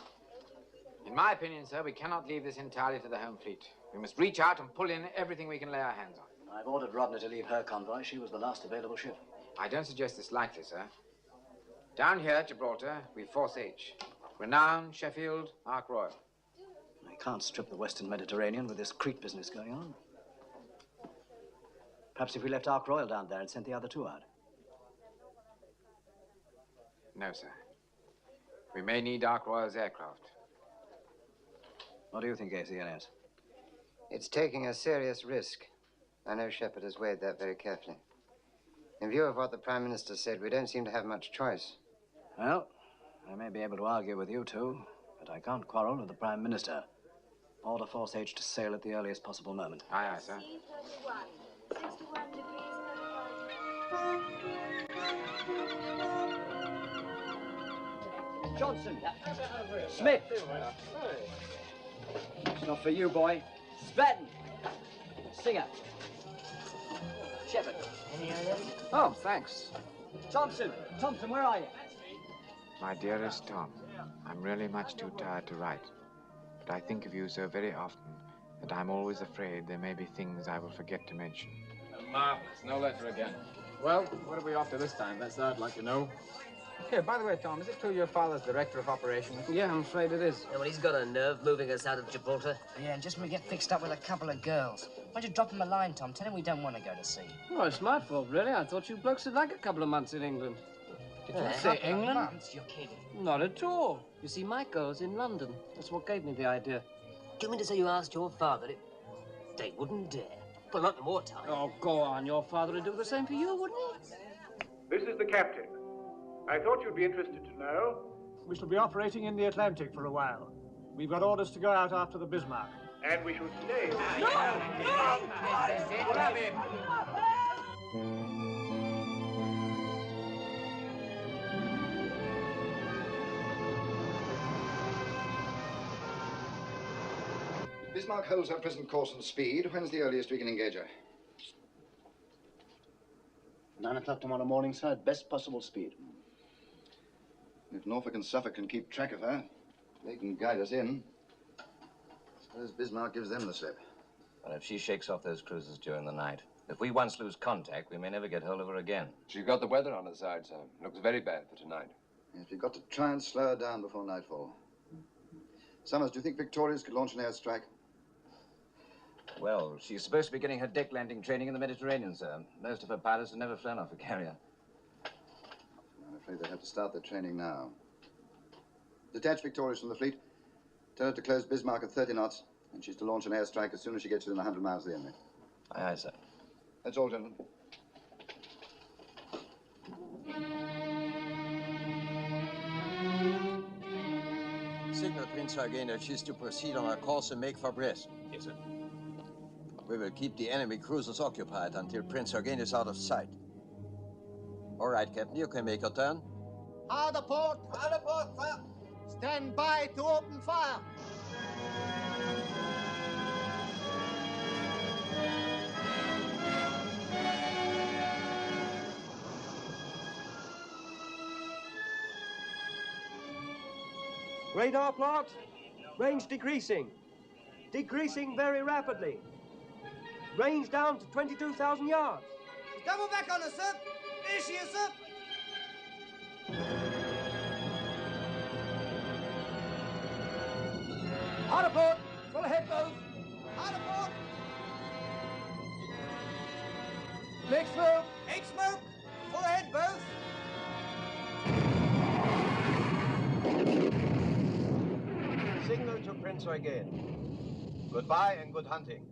In my opinion, sir, we cannot leave this entirely to the Home Fleet. We must reach out and pull in everything we can lay our hands on. I've ordered Rodner to leave her convoy. She was the last available ship. I don't suggest this lightly, sir. Down here at Gibraltar, we've Force H. Renown, Sheffield, Ark Royal. I can't strip the Western Mediterranean with this Crete business going on. Perhaps if we left Ark Royal down there and sent the other two out. No, sir. We may need Ark Royal's aircraft. What do you think, ACNS? It's taking a serious risk. I know Shepard has weighed that very carefully. In view of what the Prime Minister said, we don't seem to have much choice. Well, I may be able to argue with you two, but I can't quarrel with the Prime Minister. Order Force H to sail at the earliest possible moment. Aye, aye, sir. 61 degrees, 35. Johnson. Smith. It's not for you, boy. Stratton. Singer. Shepard. Oh, thanks. Thompson. Thompson, where are you? My dearest Tom, I'm really much too tired to write. But I think of you so very often that I'm always afraid there may be things I will forget to mention. Marvelous. No letter again. Well, what are we after this time? That's what I'd like to know. Here, by the way, Tom, is it true your father's director of operations? Yeah, I'm afraid it is. Yeah, well, he's got a nerve moving us out of Gibraltar. Yeah, and just when we get fixed up with a couple of girls. Why don't you drop him a line, Tom? Tell him we don't want to go to sea. Oh, it's my fault, really. I thought you blokes would like a couple of months in England. Did you say England? Months? You're kidding. Not at all. You see, my girl's in London. That's what gave me the idea. Do you mean to say you asked your father? They wouldn't dare. Well, not in wartime. Oh, go on. Your father would do the same for you, wouldn't he? This is the captain. I thought you'd be interested to know. We shall be operating in the Atlantic for a while. We've got orders to go out after the Bismarck. And we should stay. Bismarck holds her present course and speed. When's the earliest we can engage her? 9 o'clock tomorrow morning, sir, at best possible speed. If Norfolk and Suffolk can keep track of her, they can guide us in. Suppose Bismarck gives them the slip. Well, if she shakes off those cruisers during the night, if we once lose contact, we may never get hold of her again. She's got the weather on her side, sir. Looks very bad for tonight. Yes, we've got to try and slow her down before nightfall. Summers, do you think Victoria's could launch an airstrike? Well, she's supposed to be getting her deck landing training in the Mediterranean, sir. Most of her pilots have never flown off a carrier. I'm afraid they'll have to start their training now. Detach Victoria's from the fleet. Tell her to close Bismarck at 30 knots, and she's to launch an airstrike as soon as she gets within 100 miles of the enemy. Aye, aye, sir. That's all, gentlemen. Signal Prince Eugen that she's to proceed on our course and make for Brest. Yes, sir. We will keep the enemy cruisers occupied until Prince Eugen is out of sight. All right, Captain, you can make your turn. Hard port! Hard port, fire! Stand by to open fire! Radar plot, range decreasing. Decreasing very rapidly. Range down to 22,000 yards. Double back on us, sir! There she is, sir! Hard port, full ahead both. Hard port! Make smoke. Make smoke! Full ahead both! Signal to Prince Eugen. Goodbye and good hunting.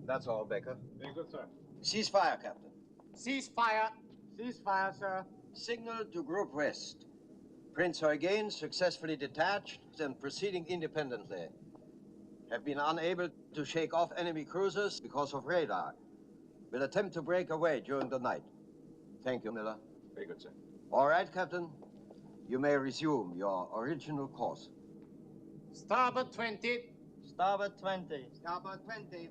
That's all, Baker. Very good, sir. Cease fire, Captain. Cease fire! Cease fire, sir. Signal to Group West. Prince Eugen successfully detached and proceeding independently. Have been unable to shake off enemy cruisers because of radar. Will attempt to break away during the night. Thank you, Miller. Very good, sir. All right, Captain. You may resume your original course. Starboard 20. Starboard 20. Starboard 20.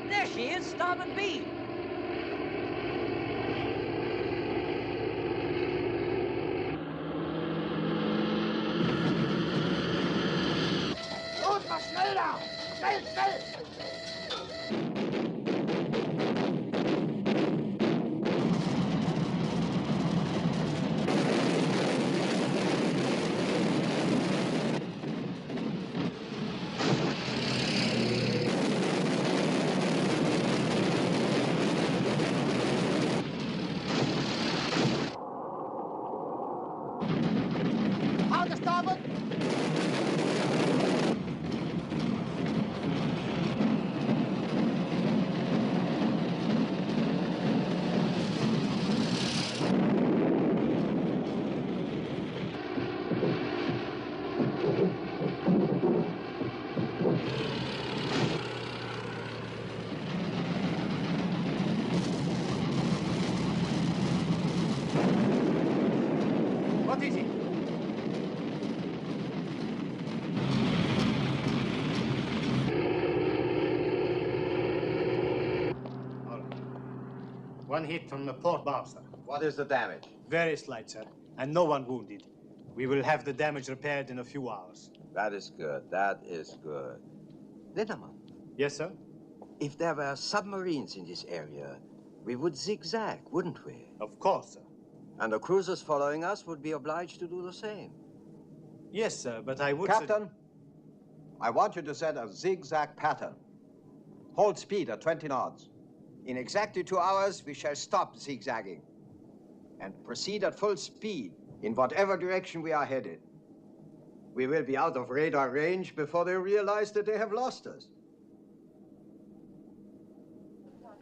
There she is, starboard beam. Los, mal schneller! Schnell, schnell! Out to starboard! What is it? All right. One hit from the port bow, sir. What is the damage? Very slight, sir, and no one wounded. We will have the damage repaired in a few hours. That is good. That is good. Lindemann, Yes, sir? if there were submarines in this area, we would zigzag, wouldn't we? Of course, sir. And the cruisers following us would be obliged to do the same. Yes, sir, but I would... Captain, I want you to set a zigzag pattern. Hold speed at 20 knots. In exactly 2 hours, we shall stop zigzagging and proceed at full speed in whatever direction we are headed. We will be out of radar range before they realize that they have lost us.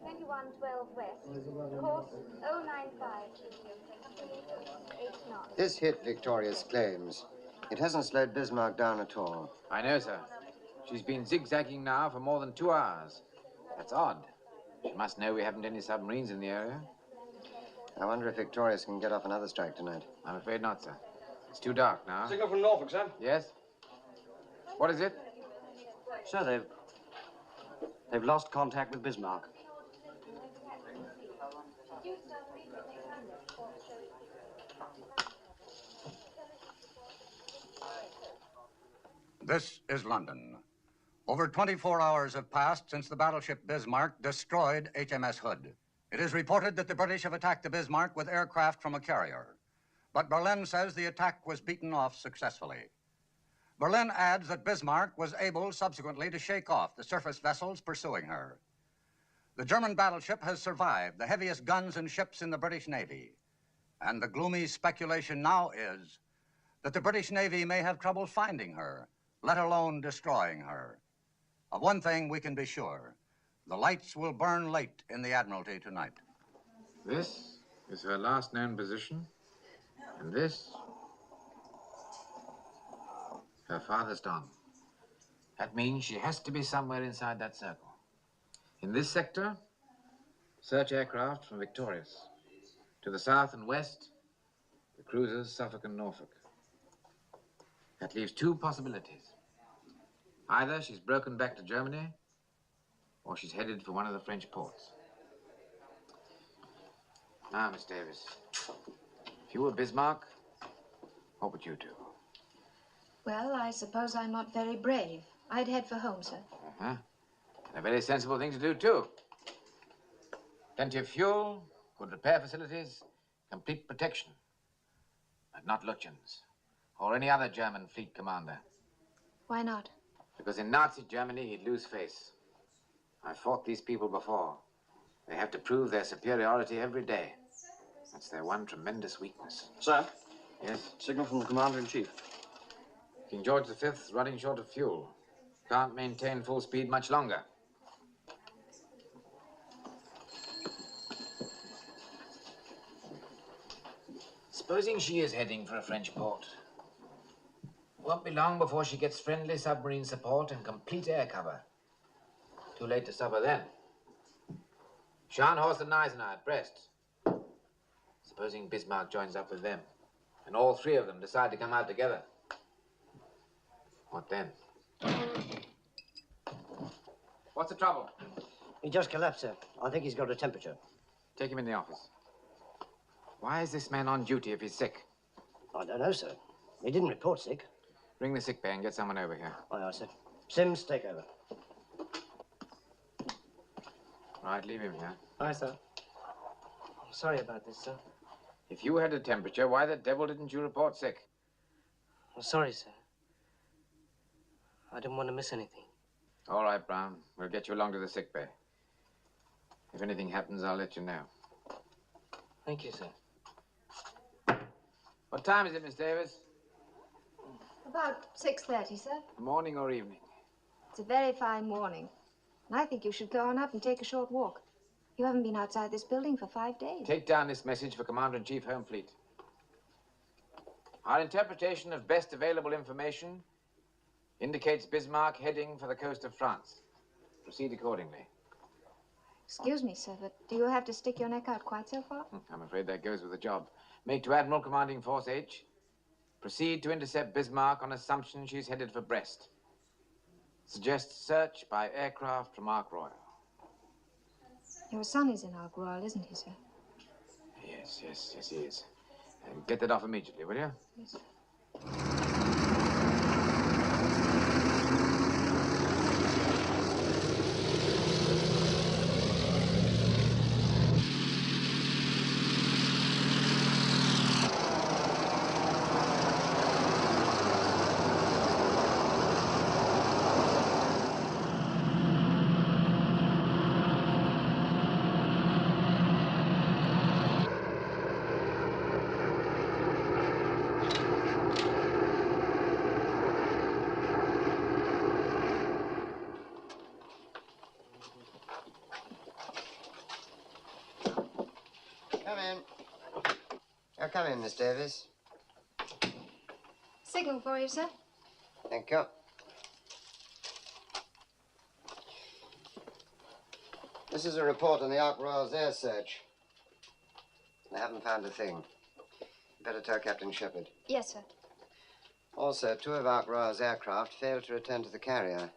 2112 west, course 095, 8 knots. This hit Victoria's claims. It hasn't slowed Bismarck down at all. I know, sir. She's been zigzagging now for more than 2 hours. That's odd. She must know we haven't any submarines in the area. I wonder if Victorious can get off another strike tonight. I'm afraid not, sir. It's too dark now. Signal from Norfolk, sir. Yes? What is it? Sir, they've lost contact with Bismarck. This is London. Over 24 hours have passed since the battleship Bismarck destroyed HMS Hood. It is reported that the British have attacked the Bismarck with aircraft from a carrier. But Berlin says the attack was beaten off successfully. Berlin adds that Bismarck was able subsequently to shake off the surface vessels pursuing her. The German battleship has survived the heaviest guns and ships in the British Navy. And the gloomy speculation now is that the British Navy may have trouble finding her, let alone destroying her. Of one thing we can be sure. The lights will burn late in the Admiralty tonight. This is her last known position, and this, her farthest on. That means she has to be somewhere inside that circle. In this sector, search aircraft from Victorious. To the south and west, the cruisers Suffolk and Norfolk. That leaves 2 possibilities. Either she's broken back to Germany, or she's headed for one of the French ports. Now, Miss Davis, if you were Bismarck, what would you do? Well, I suppose I'm not very brave. I'd head for home, sir. Uh-huh. And a very sensible thing to do, too. Plenty of fuel, good repair facilities, complete protection. But not Lutyens, or any other German fleet commander. Why not? Because in Nazi Germany, he'd lose face. I've fought these people before. They have to prove their superiority every day. That's their one tremendous weakness. Sir? Yes? Signal from the Commander-in-Chief. King George V's running short of fuel. Can't maintain full speed much longer. Supposing she is heading for a French port. Won't be long before she gets friendly submarine support and complete air cover. Too late to stop her then. Scharnhorst and Gneisenau at Brest. Supposing Bismarck joins up with them, and all 3 of them decide to come out together. What then? What's the trouble? He just collapsed, sir. I think he's got a temperature. Take him in the office. Why is this man on duty if he's sick? I don't know, sir. He didn't report sick. Ring the sick bay and get someone over here. Aye, aye, sir. Sims, take over. Right, leave him here. Aye, sir. I'm sorry about this, sir. If you had a temperature, why the devil didn't you report sick? I'm sorry, sir. I didn't want to miss anything. All right, Brown. We'll get you along to the sick bay. If anything happens, I'll let you know. Thank you, sir. What time is it, Miss Davis? About 6:30, sir. Morning or evening? It's a very fine morning. And I think you should go on up and take a short walk. You haven't been outside this building for 5 days. Take down this message for Commander-in-Chief, Home Fleet. Our interpretation of best available information indicates Bismarck heading for the coast of France. Proceed accordingly. Excuse me, sir, but do you have to stick your neck out quite so far? I'm afraid that goes with the job. Make to Admiral Commanding Force H. Proceed to intercept Bismarck on assumption she's headed for Brest. Suggest search by aircraft from Ark Royal. Your son is in Ark Royal, isn't he, sir? Yes, he is. Get that off immediately, will you? Yes, sir. come in, Miss Davis? Signal for you, sir. Thank you. This is a report on the Ark Royal's air search. They haven't found a thing. Better tell Captain Shepherd. Yes, sir. Also, 2 of Ark Royal's aircraft failed to return to the carrier.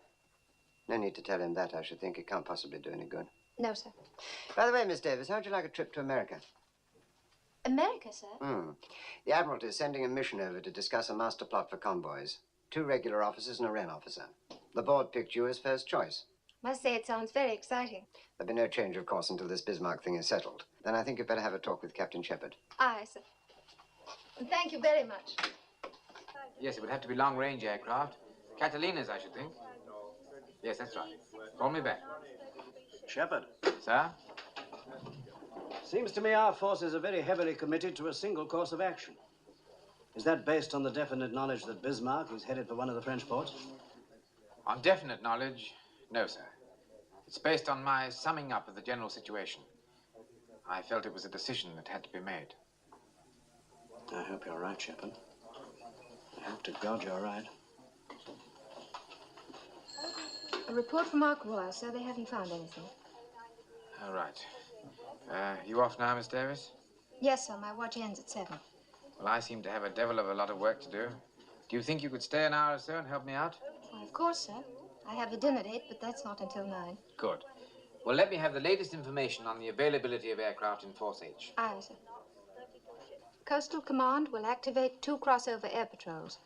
No need to tell him that, I should think. It can't possibly do any good. No, sir. By the way, Miss Davis, how'd you like a trip to America? America, sir? The Admiralty is sending a mission over to discuss a master plot for convoys. 2 regular officers and a Wren officer. The board picked you as first choice. Must say it sounds very exciting. There'll be no change, of course, until this Bismarck thing is settled. Then I think you'd better have a talk with Captain Shepherd. Aye, sir. Thank you very much. Yes, it would have to be long-range aircraft. Catalinas, I should think. Yes, that's right. Call me back. Shepherd. Sir? Seems to me our forces are very heavily committed to a single course of action. Is that based on the definite knowledge that Bismarck is headed for one of the French ports? On definite knowledge, no, sir. It's based on my summing up of the general situation. I felt it was a decision that had to be made. I hope you're right, Shepherd. I hope to God you're right. A report from Ark Royal, sir. They haven't found anything. All right. You off now, Miss Davis? Yes, sir. My watch ends at 7. Well, I seem to have a devil of a lot of work to do. Do you think you could stay an hour or so and help me out? Well, of course, sir. I have a dinner date, but that's not until 9. Good. Well, let me have the latest information on the availability of aircraft in Force H. Aye, sir. Coastal Command will activate 2 crossover air patrols.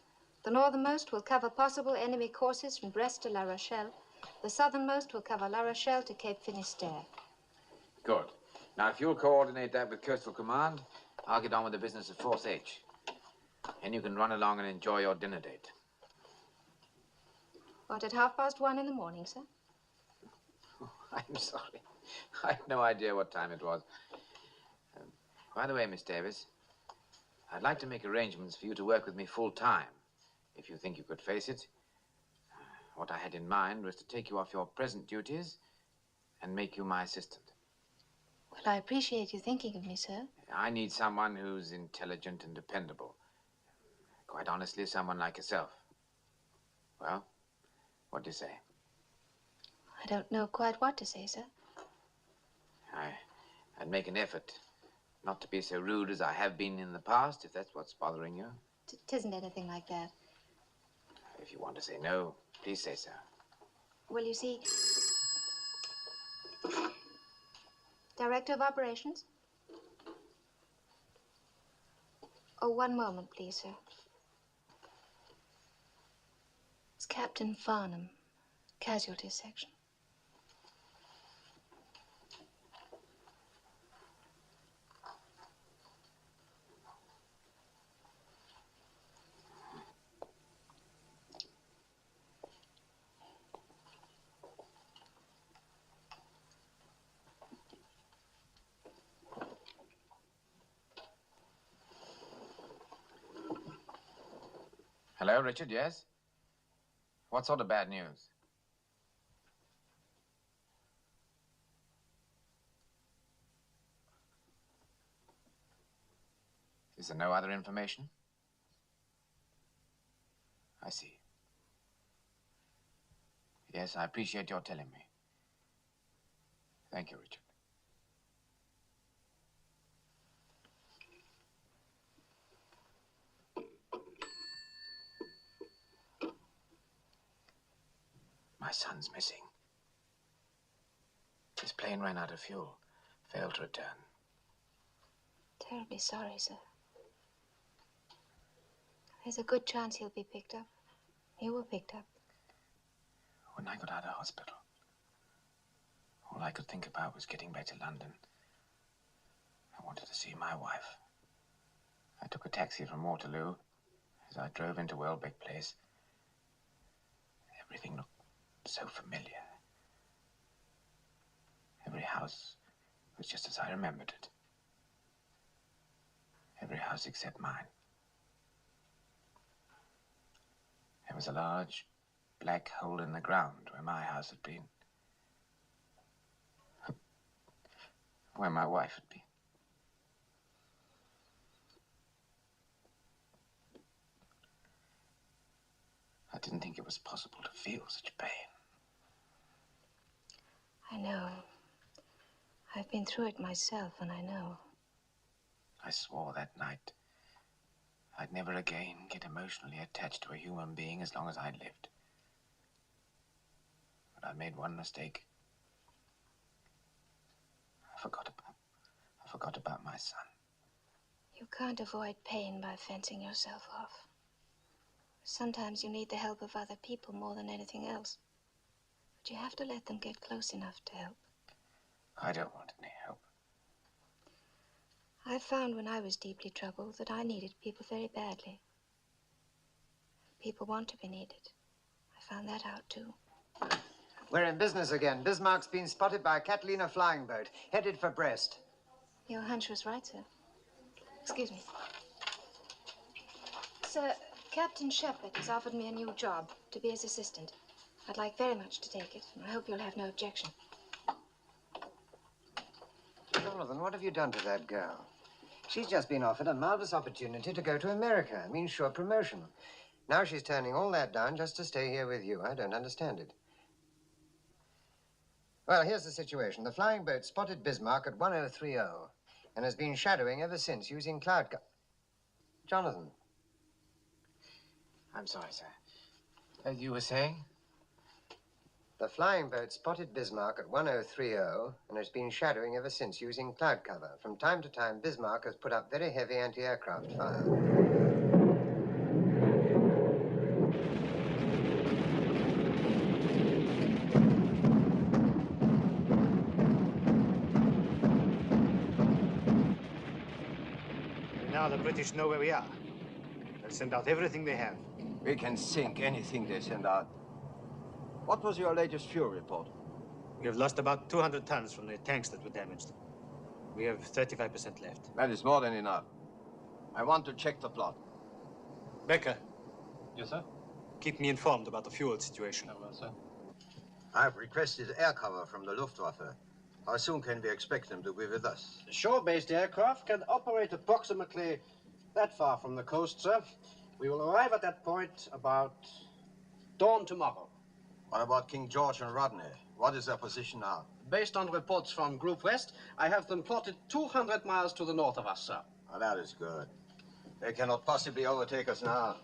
The northernmost will cover possible enemy courses from Brest to La Rochelle. The southernmost will cover La Rochelle to Cape Finisterre. Good. Now, if you'll coordinate that with Coastal Command, I'll get on with the business of Force H. And you can run along and enjoy your dinner date. What, at 1:30 in the morning, sir? Oh, I'm sorry. I had no idea what time it was. By the way, Miss Davis, I'd like to make arrangements for you to work with me full-time, if you think you could face it. What I had in mind was to take you off your present duties and make you my assistant. Well, I appreciate you thinking of me, sir. I need someone who's intelligent and dependable. Quite honestly, someone like yourself. Well, what do you say? I don't know quite what to say, sir. I'd make an effort not to be so rude as I have been in the past, if that's what's bothering you. Tisn't anything like that. If you want to say no, please say so. Well, you see... Director of Operations? Oh, one moment, please, sir. It's Captain Farnham, Casualty Section. Hello, Richard, yes? What sort of bad news? Is there no other information? I see. Yes, I appreciate your telling me. Thank you, Richard. My son's missing. His plane ran out of fuel, failed to return. Terribly sorry, sir. There's a good chance he'll be picked up. He were picked up. When I got out of hospital, all I could think about was getting back to London. I wanted to see my wife. I took a taxi from Waterloo. As I drove into Welbeck Place, everything looked so familiar. Every house was just as I remembered it. Every house except mine. There was a large black hole in the ground where my house had been. Where my wife had been. I didn't think it was possible to feel such pain. I know. I've been through it myself, and I know. I swore that night I'd never again get emotionally attached to a human being as long as I lived. But I made one mistake. I forgot about my son. You can't avoid pain by fencing yourself off. Sometimes you need the help of other people more than anything else. But you have to let them get close enough to help. I don't want any help. I found when I was deeply troubled that I needed people very badly. People want to be needed. I found that out, too. We're in business again. Bismarck's been spotted by a Catalina flying boat, headed for Brest. Your hunch was right, sir. Excuse me. Sir, Captain Shepherd has offered me a new job, to be his assistant. I'd like very much to take it, and I hope you'll have no objection. Jonathan, what have you done to that girl? She's just been offered a marvelous opportunity to go to America. I mean, sure promotion. Now she's turning all that down just to stay here with you. I don't understand it. Well, here's the situation. The flying boat spotted Bismarck at 1030 and has been shadowing ever since using cloud Jonathan. I'm sorry, sir. As you were saying? The flying boat spotted Bismarck at 1030 and has been shadowing ever since using cloud cover. From time to time, Bismarck has put up very heavy anti-aircraft fire. Now the British know where we are. They'll send out everything they have. We can sink anything they send out. What was your latest fuel report? We have lost about 200 tons from the tanks that were damaged. We have 35% left. That is more than enough. I want to check the plot. Becker. Yes, sir? Keep me informed about the fuel situation. Oh, well, sir. I've requested air cover from the Luftwaffe. How soon can we expect them to be with us? Shore-based aircraft can operate approximately that far from the coast, sir. We will arrive at that point about dawn tomorrow. What about King George and Rodney? What is their position now? Based on reports from Group West, I have them plotted 200 miles to the north of us, sir. Oh, that is good. They cannot possibly overtake us now.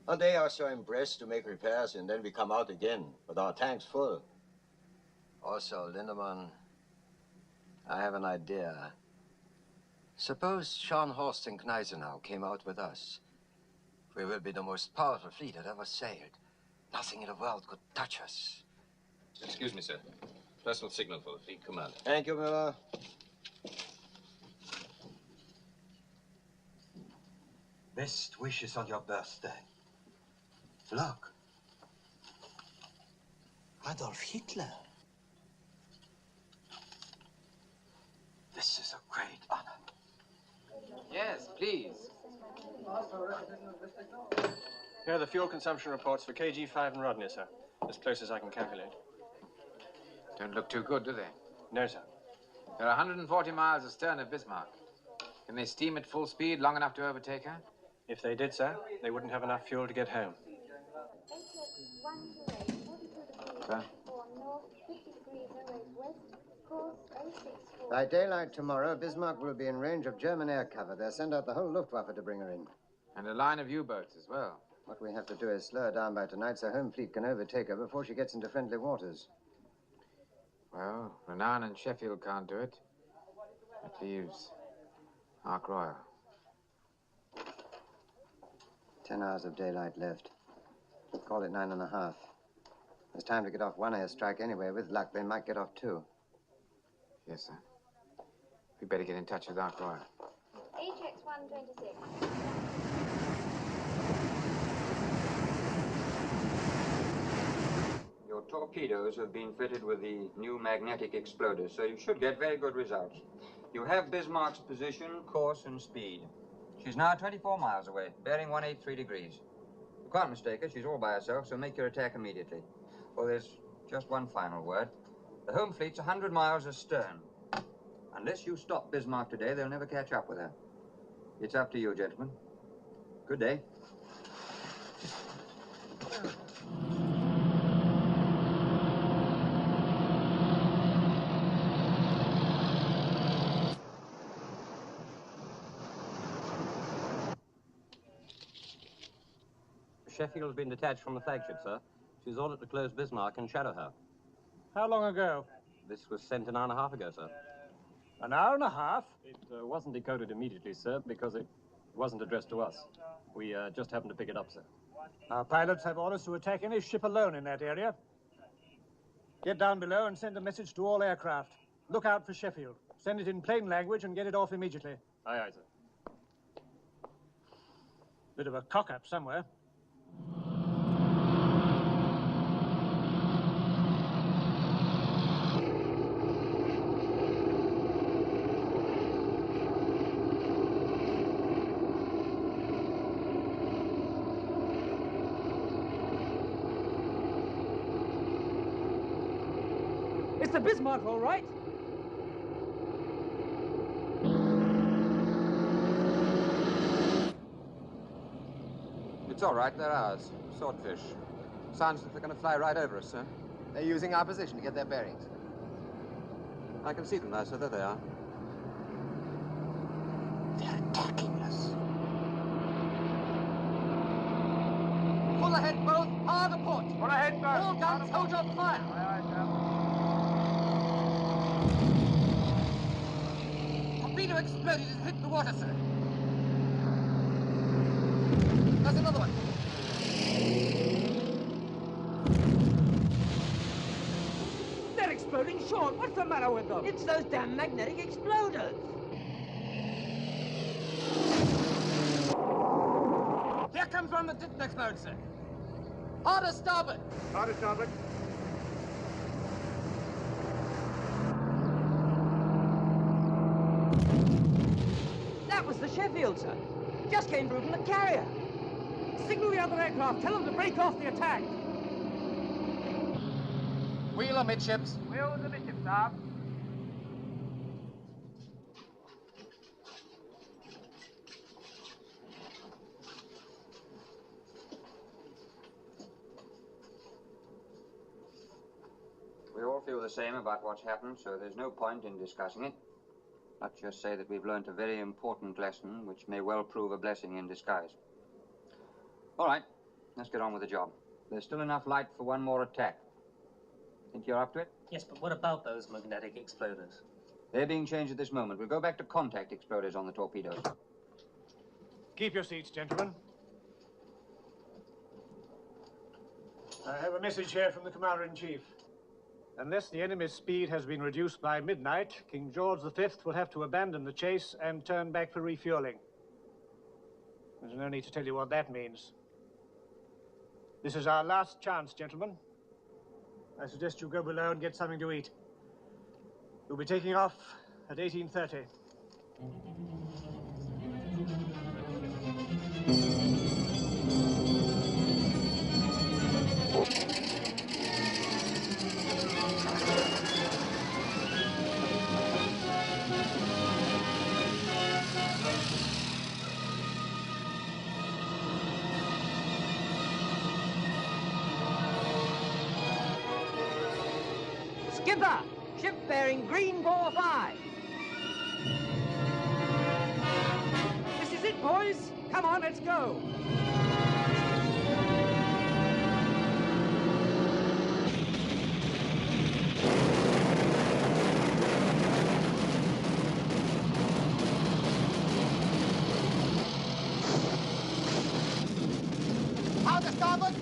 A day or so in Brest to make repairs, and then we come out again with our tanks full. Also, Lindemann, I have an idea. Suppose Scharnhorst and Gneisenau came out with us. We will be the most powerful fleet that ever sailed. Nothing in the world could touch us. Excuse me, sir. Personal signal for the fleet commander. Thank you, Miller. Best wishes on your birthday. Look. Adolf Hitler. This is a great honor. Yes, please. Here are the fuel consumption reports for KG5 and Rodney, sir. As close as I can calculate. Don't look too good, do they? No, sir. They're 140 miles astern of Bismarck. Can they steam at full speed long enough to overtake her? If they did, sir, they wouldn't have enough fuel to get home. Sir? By daylight tomorrow, Bismarck will be in range of German air cover. They'll send out the whole Luftwaffe to bring her in. And a line of U-boats as well. What we have to do is slow her down by tonight so Home Fleet can overtake her before she gets into friendly waters. Well, Renown and Sheffield can't do it. That leaves Ark Royal. 10 hours of daylight left. Call it 9.5. There's time to get off one airstrike anyway. With luck, they might get off two. Yes, sir. We better get in touch with Ark Royal. HX 126. Your torpedoes have been fitted with the new magnetic exploder, so you should get very good results. You have Bismarck's position, course, and speed. She's now 24 miles away, bearing 183 degrees. You can't mistake her. She's all by herself, so make your attack immediately. Oh, there's just one final word. The home fleet's 100 miles astern. Unless you stop Bismarck today, they'll never catch up with her. It's up to you, gentlemen. Good day. Sheffield's been detached from the flagship, sir. She's ordered to close Bismarck and shadow her. How long ago? This was sent an hour and a half ago, sir. An hour and a half? It wasn't decoded immediately, sir, because it wasn't addressed to us. We just happened to pick it up, sir. Our pilots have orders to attack any ship alone in that area. Get down below and send a message to all aircraft. Look out for Sheffield. Send it in plain language and get it off immediately. Aye, aye, sir. Bit of a cock-up somewhere. It's the Bismarck, all right. It's all right, they're ours. Swordfish. Sounds like they're going to fly right over us, sir. They're using our position to get their bearings. I can see them now, sir. There they are. They're attacking us. Full ahead, both. Hard to port. Full ahead, both. All guns, hold your fire. Aye, aye, sir. Torpedo exploded and hit the water, sir. There's another one. They're exploding short. What's the matter with them? It's those damn magnetic exploders. Here comes one that didn't explode, sir. Harder starboard. Harder starboard. That was the Sheffield, sir. Just came through from the carrier. Signal the other aircraft. Tell them to break off the attack. Wheel amidships. Wheel amidships, sir. We all feel the same about what's happened, so there's no point in discussing it. Let's just say that we've learnt a very important lesson, which may well prove a blessing in disguise. All right, let's get on with the job. There's still enough light for one more attack. Think you're up to it? Yes, but what about those magnetic exploders? They're being changed at this moment. We'll go back to contact exploders on the torpedoes. Keep your seats, gentlemen. I have a message here from the Commander-in-Chief. Unless the enemy's speed has been reduced by midnight, King George V will have to abandon the chase and turn back for refueling. There's no need to tell you what that means. This is our last chance, gentlemen. I suggest you go below and get something to eat. You'll be taking off at 18:30. Skipper, ship bearing green ball 5. This is it, boys. Come on, let's go. Out to starboard.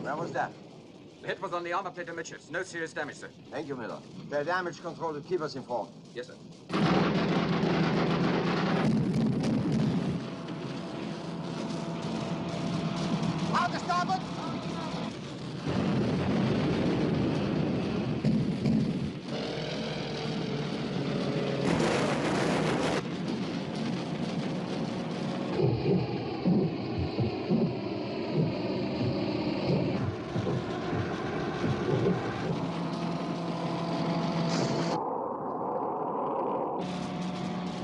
Where was that? The hit was on the armor plate amidships. No serious damage, sir. Thank you, Miller. The damage control will keep us informed. Yes, sir. Hard to starboard!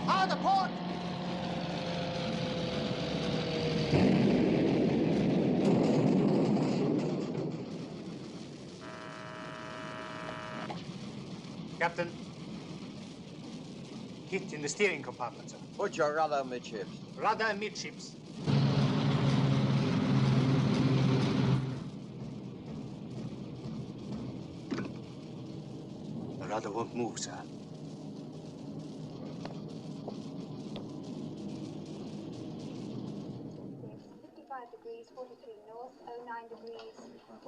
Hard to port! Captain, hit in the steering compartment, sir. Put your rudder midships. Rudder midships. The rudder won't move, sir. Degrees 43 north, 09 degrees.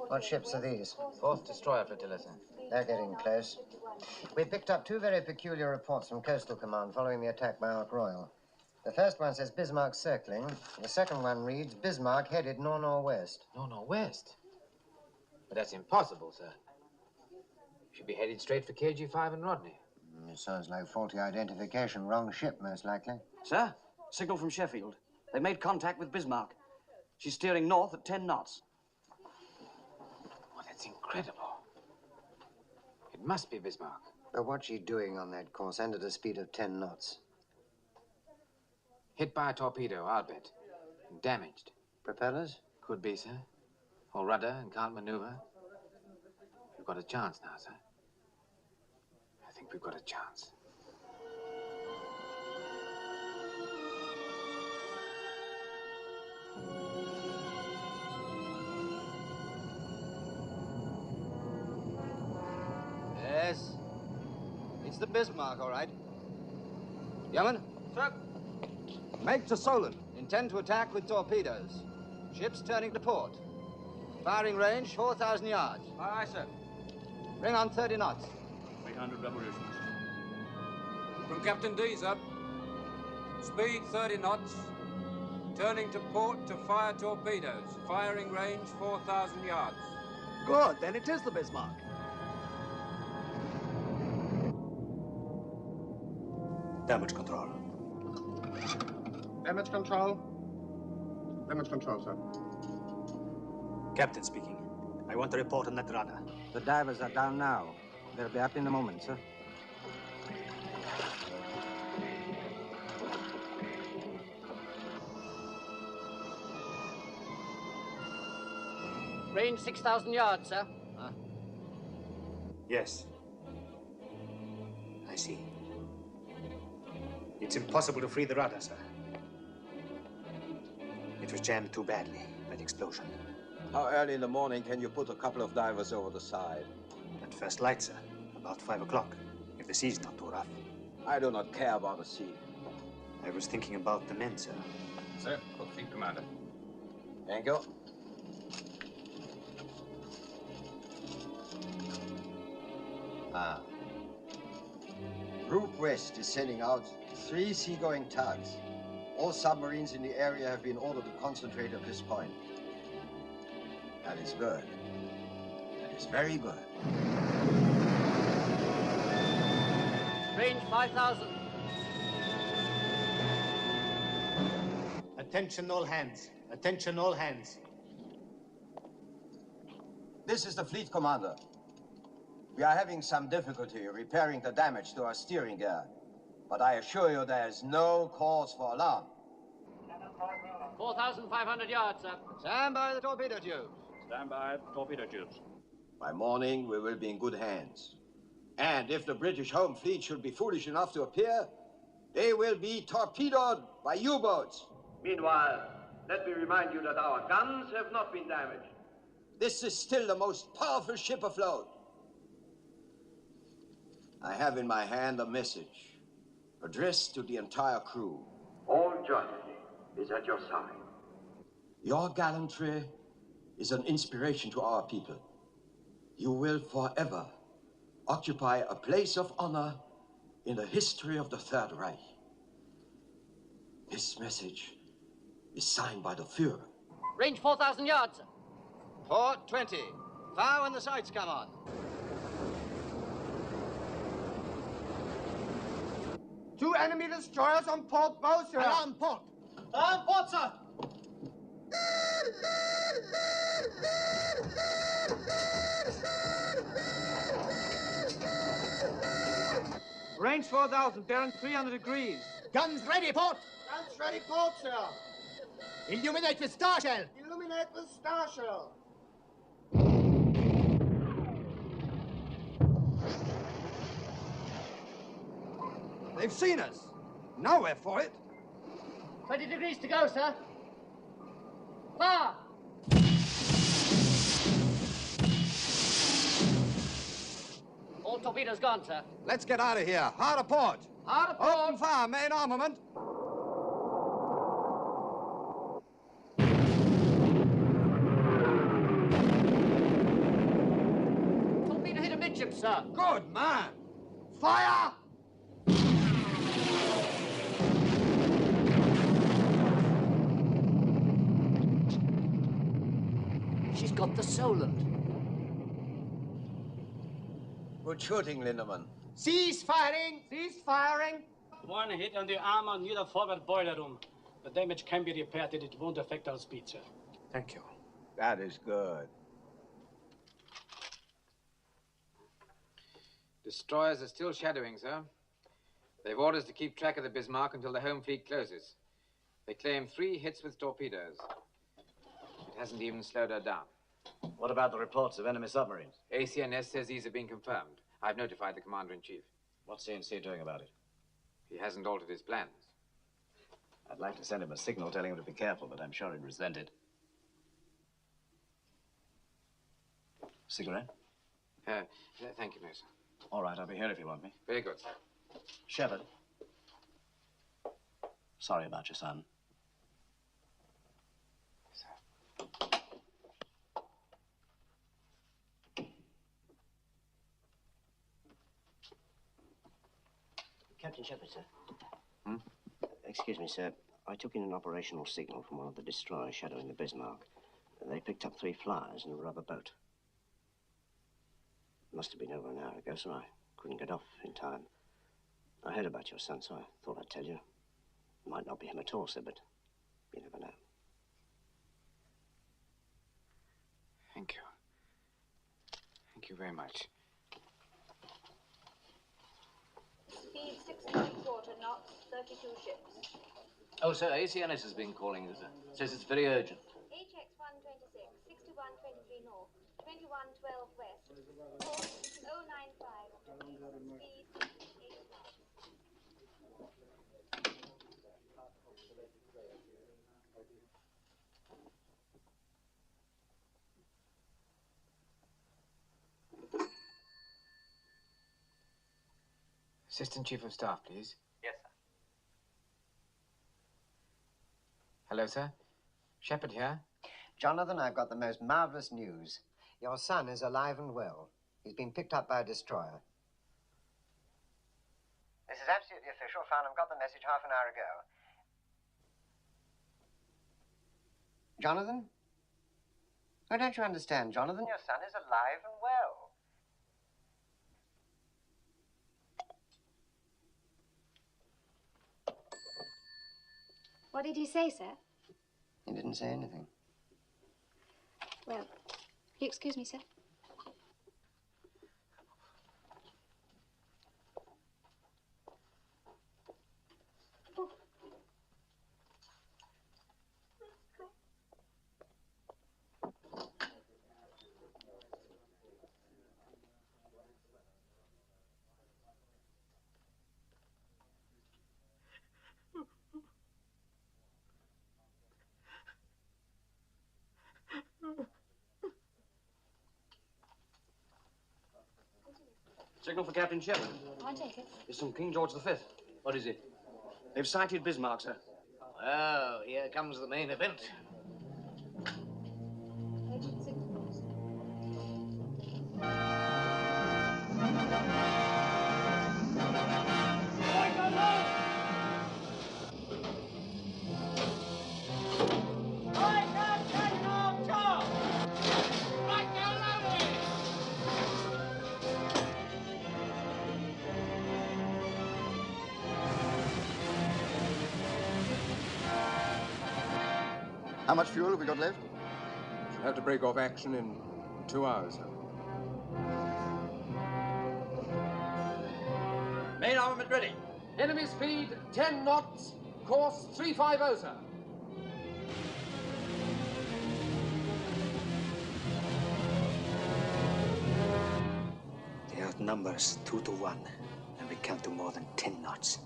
What ships are these? Fourth destroyer flotilla, sir. They're getting close. We picked up two very peculiar reports from Coastal Command following the attack by Ark Royal. The first one says Bismarck circling. The second one reads Bismarck headed nor-northwest. Nor-northwest? But that's impossible, sir. Should be headed straight for KG-5 and Rodney. It sounds like faulty identification. Wrong ship, most likely. Sir, signal from Sheffield. They made contact with Bismarck. She's steering north at 10 knots. Oh, that's incredible. It must be Bismarck. But what's she doing on that course and at a speed of 10 knots? Hit by a torpedo, I'll bet. And damaged. Propellers? Could be, sir. Or rudder and can't maneuver. We've got a chance now, sir. I think we've got a chance. Yes. It's the Bismarck, all right. Yeoman? Sir. Make to Solent. Intend to attack with torpedoes. Ships turning to port. Firing range, 4,000 yards. Aye, sir. Bring on 30 knots. 300 revolutions. From Captain D, sir. Speed 30 knots. Turning to port to fire torpedoes. Firing range 4,000 yards. Good, then it is the Bismarck. Damage control. Damage control. Damage control, sir. Captain speaking. I want a report on that rudder. The divers are down now. They'll be up in a moment, sir. Range 6,000 yards, sir. Yes. I see. It's impossible to free the rudder, sir. It was jammed too badly, that explosion. How early in the morning can you put a couple of divers over the side? At first light, sir. About 5 o'clock, if the sea's not too rough. I do not care about the sea. I was thinking about the men, sir. Sir, cook fleet commander. Thank you. Group West is sending out 3 seagoing tugs. All submarines in the area have been ordered to concentrate at this point. That is good. That is very good. Range 5,000. Attention all hands. Attention all hands. This is the fleet commander. We are having some difficulty repairing the damage to our steering gear, but I assure you there is no cause for alarm. 4,500 yards, sir. Stand by the torpedo tubes. Stand by torpedo tubes. By morning, we will be in good hands. And if the British home fleet should be foolish enough to appear, they will be torpedoed by U-boats. Meanwhile, let me remind you that our guns have not been damaged. This is still the most powerful ship afloat. I have in my hand a message addressed to the entire crew. All justice is at your side. Your gallantry is an inspiration to our people. You will forever occupy a place of honor in the history of the Third Reich. This message is signed by the Führer. Range 4,000 yards, sir. Port 20. Fire when the sights come on. Two enemy destroyers on port bow, sir. Alarm port. Alarm port, sir. Range 4,000, bearing 300 degrees. Guns ready, port. Guns ready, port, sir. Illuminate with star shell. Illuminate with star shell. They've seen us. Now we're for it. 20 degrees to go, sir. Fire! All torpedoes gone, sir. Let's get out of here. Hard aport. Hard aport. Open fire, main armament. Torpedo hit amidship, sir. Good man. Fire! She's got the Solent. Good shooting, Lindemann. Cease firing! Cease firing! One hit on the armor near the forward boiler room. The damage can be repaired and it won't affect our speed, sir. Thank you. That is good. Destroyers are still shadowing, sir. They've orders to keep track of the Bismarck until the home fleet closes. They claim 3 hits with torpedoes. It hasn't even slowed her down. What about the reports of enemy submarines? ACNS says these have been confirmed. I've notified the Commander-in-Chief. What's CNC doing about it? He hasn't altered his plans. I'd like to send him a signal telling him to be careful, but I'm sure he'd resent it. Cigarette? Thank you, no, sir. All right, I'll be here if you want me. Very good, sir. Shepard. Sorry about your son. Captain Shepard, sir. Hmm? Excuse me, sir. I took in an operational signal from one of the destroyers shadowing the Bismarck. They picked up 3 flyers in a rubber boat. Must have been over an hour ago, so I couldn't get off in time. I heard about your son, so I thought I'd tell you. Might not be him at all, sir, but you never know. Thank you. Thank you very much. Speed 6.25 knots, 32 ships. Oh, sir, ACNS has been calling you, sir. Says it's very urgent. HX 126, 6123 north, 2112 west, course 095, speed 8 knots. Assistant Chief of Staff, please. Yes, sir. Hello, sir. Shepard here. Jonathan, I've got the most marvelous news. Your son is alive and well. He's been picked up by a destroyer. This is absolutely official. Farnham got the message half an hour ago. Jonathan? Oh, don't you understand, Jonathan? Your son is alive and well. What did he say, sir? He didn't say anything. Well, will you excuse me, sir? Signal for Captain Shepard. I'll take it. It's from King George V. What is it? They've sighted Bismarck, sir. Oh, here comes the main event. Agent 6 knots. I can't How much fuel have we got left? She'll have to break off action in 2 hours, sir. Main armament ready. Enemy speed 10 knots, course 350, sir. They outnumber us 2 to 1, and we can't do more than 10 knots.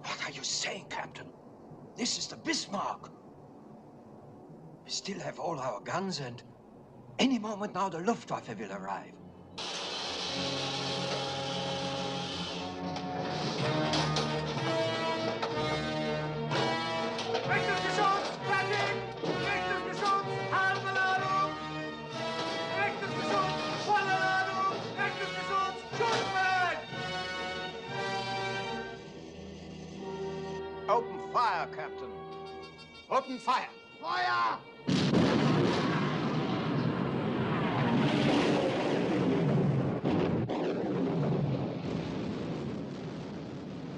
What are you saying, Captain? This is the Bismarck. We still have all our guns, and any moment now the Luftwaffe will arrive. Open fire, Captain. Open fire. Fire!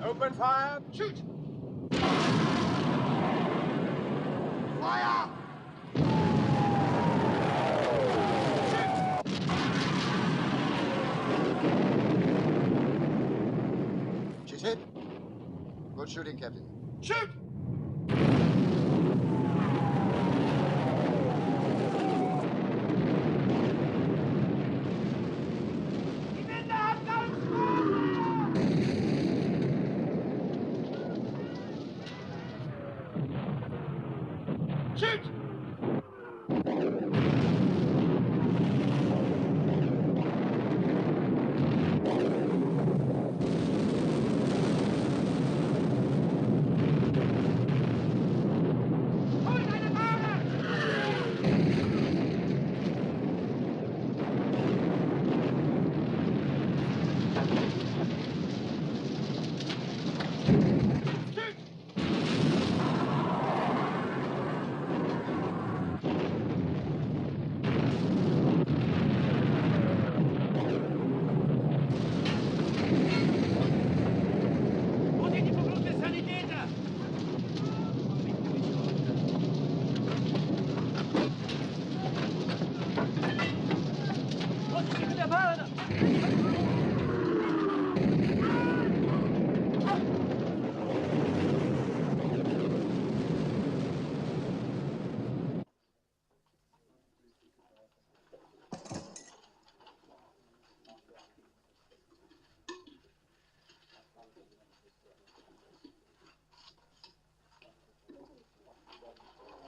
Open fire. Shoot! Fire! She's hit. Good shooting, Captain. Shoot! Shoot!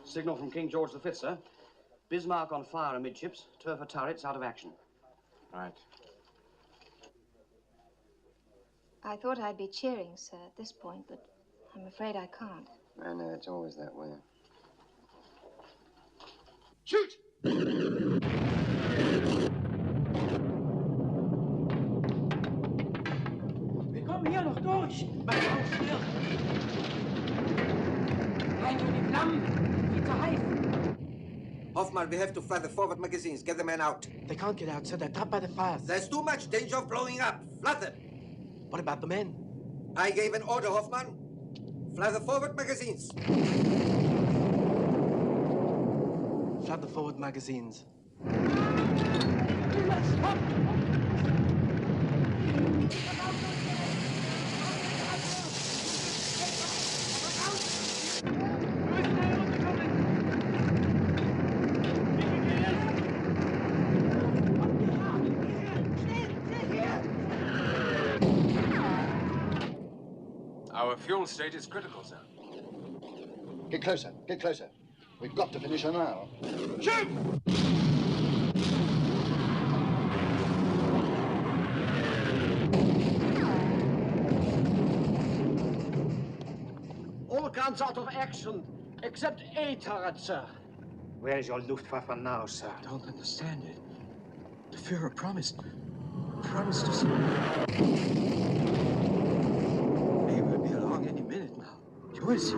Signal from King George V, sir. Bismarck on fire amidships, turret turrets out of action. Right. I thought I'd be cheering, sir, at this point, but I'm afraid I can't. I know, it's always that way. Shoot! Wir kommen hier noch durch. Mein Haus stirbt. Rein durch die Flammen. Viel zu heiß. Hoffman, we have to fly the forward magazines. Get the men out. They can't get out, sir. They're trapped by the fires. There's too much danger of blowing up. Flood them. What about the men? I gave an order, Hoffman. Fly the forward magazines. Flood the forward magazines. Our fuel state is critical, sir. Get closer, get closer. We've got to finish her now. Shoot! All guns out of action, except A turret, sir. Where is your Luftwaffe now, sir? I don't understand it. The Führer promised us. He will be along any minute now. You will see.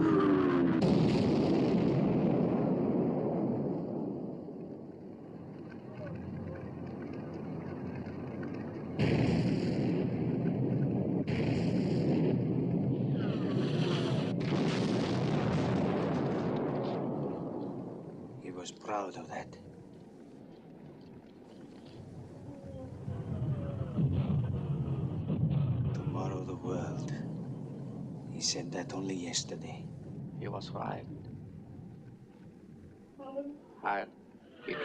proud of that. Tomorrow the world. He said that only yesterday. He was right. I'll keep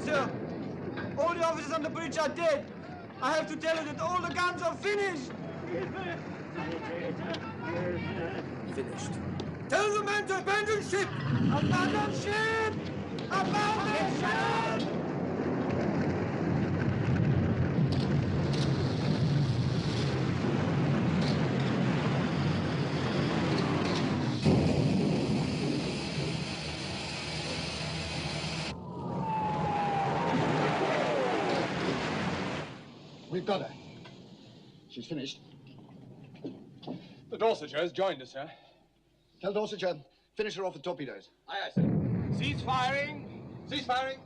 Sir, all the officers on the bridge are dead. I have to tell you that all the guns are finished. Finished. Tell the men to abandon ship! Abandon ship! Abandon ship! We've got her. She's finished. The Dorsetshire has joined us, sir. Tell Dorsetshire, finish her off with torpedoes. Aye, aye, sir. Cease firing! Cease firing!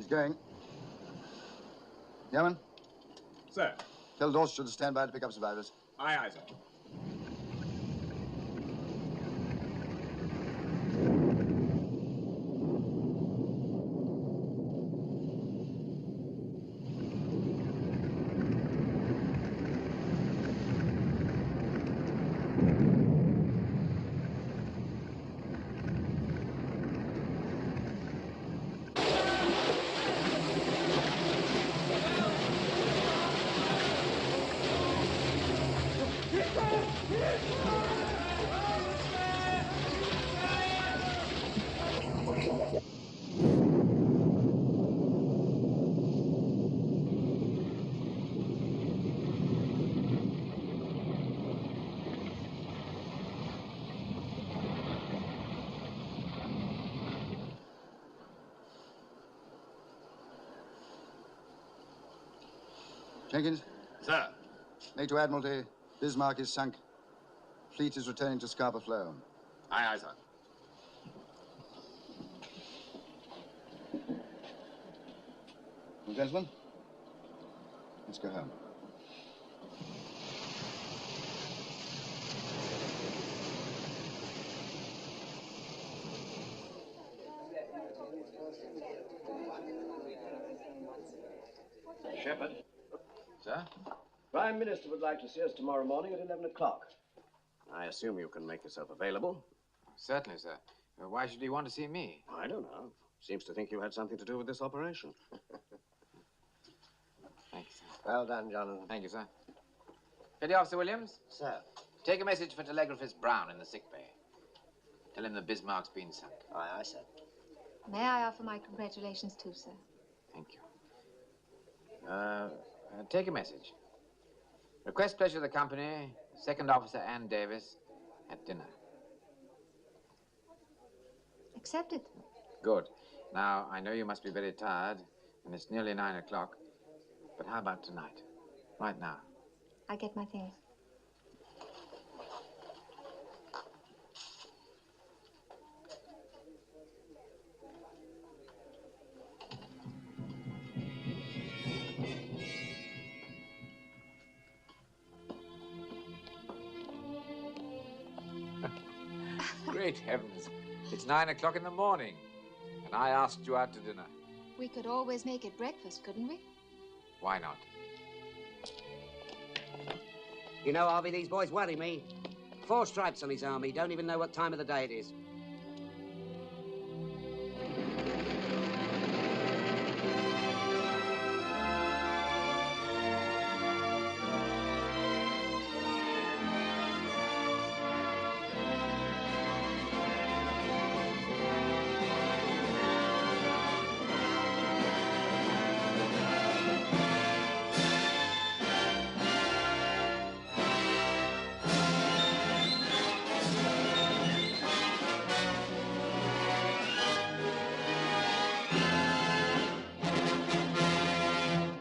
Going. Yeoman? Sir. Tell Dorsetshire to stand by to pick up survivors. Aye, aye, sir. Jenkins? Sir. Make to Admiralty, Bismarck is sunk. Fleet is returning to Scarborough Flow. Aye, aye, sir. Well, gentlemen, let's go home. Shepard. Sir? Prime Minister would like to see us tomorrow morning at 11 o'clock. I assume you can make yourself available. Certainly, sir. Why should he want to see me? I don't know. Seems to think you had something to do with this operation. Thank you, sir. Well done, Jonathan. Thank you, sir. Petty Officer Williams? Sir. Take a message for telegraphist Brown in the sick bay. Tell him the Bismarck's been sunk. Aye, aye, sir. May I offer my congratulations too, sir? Thank you. Take a message. Request pleasure of the company, Second Officer Ann Davis, at dinner. Accepted. Good. Now, I know you must be very tired, and it's nearly 9 o'clock. But how about tonight? Right now. I get my things. Great heavens. It's 9 o'clock in the morning, and I asked you out to dinner. We could always make it breakfast, couldn't we? Why not? You know, Harvey, these boys worry me. 4 stripes on his arm. He don't even know what time of the day it is.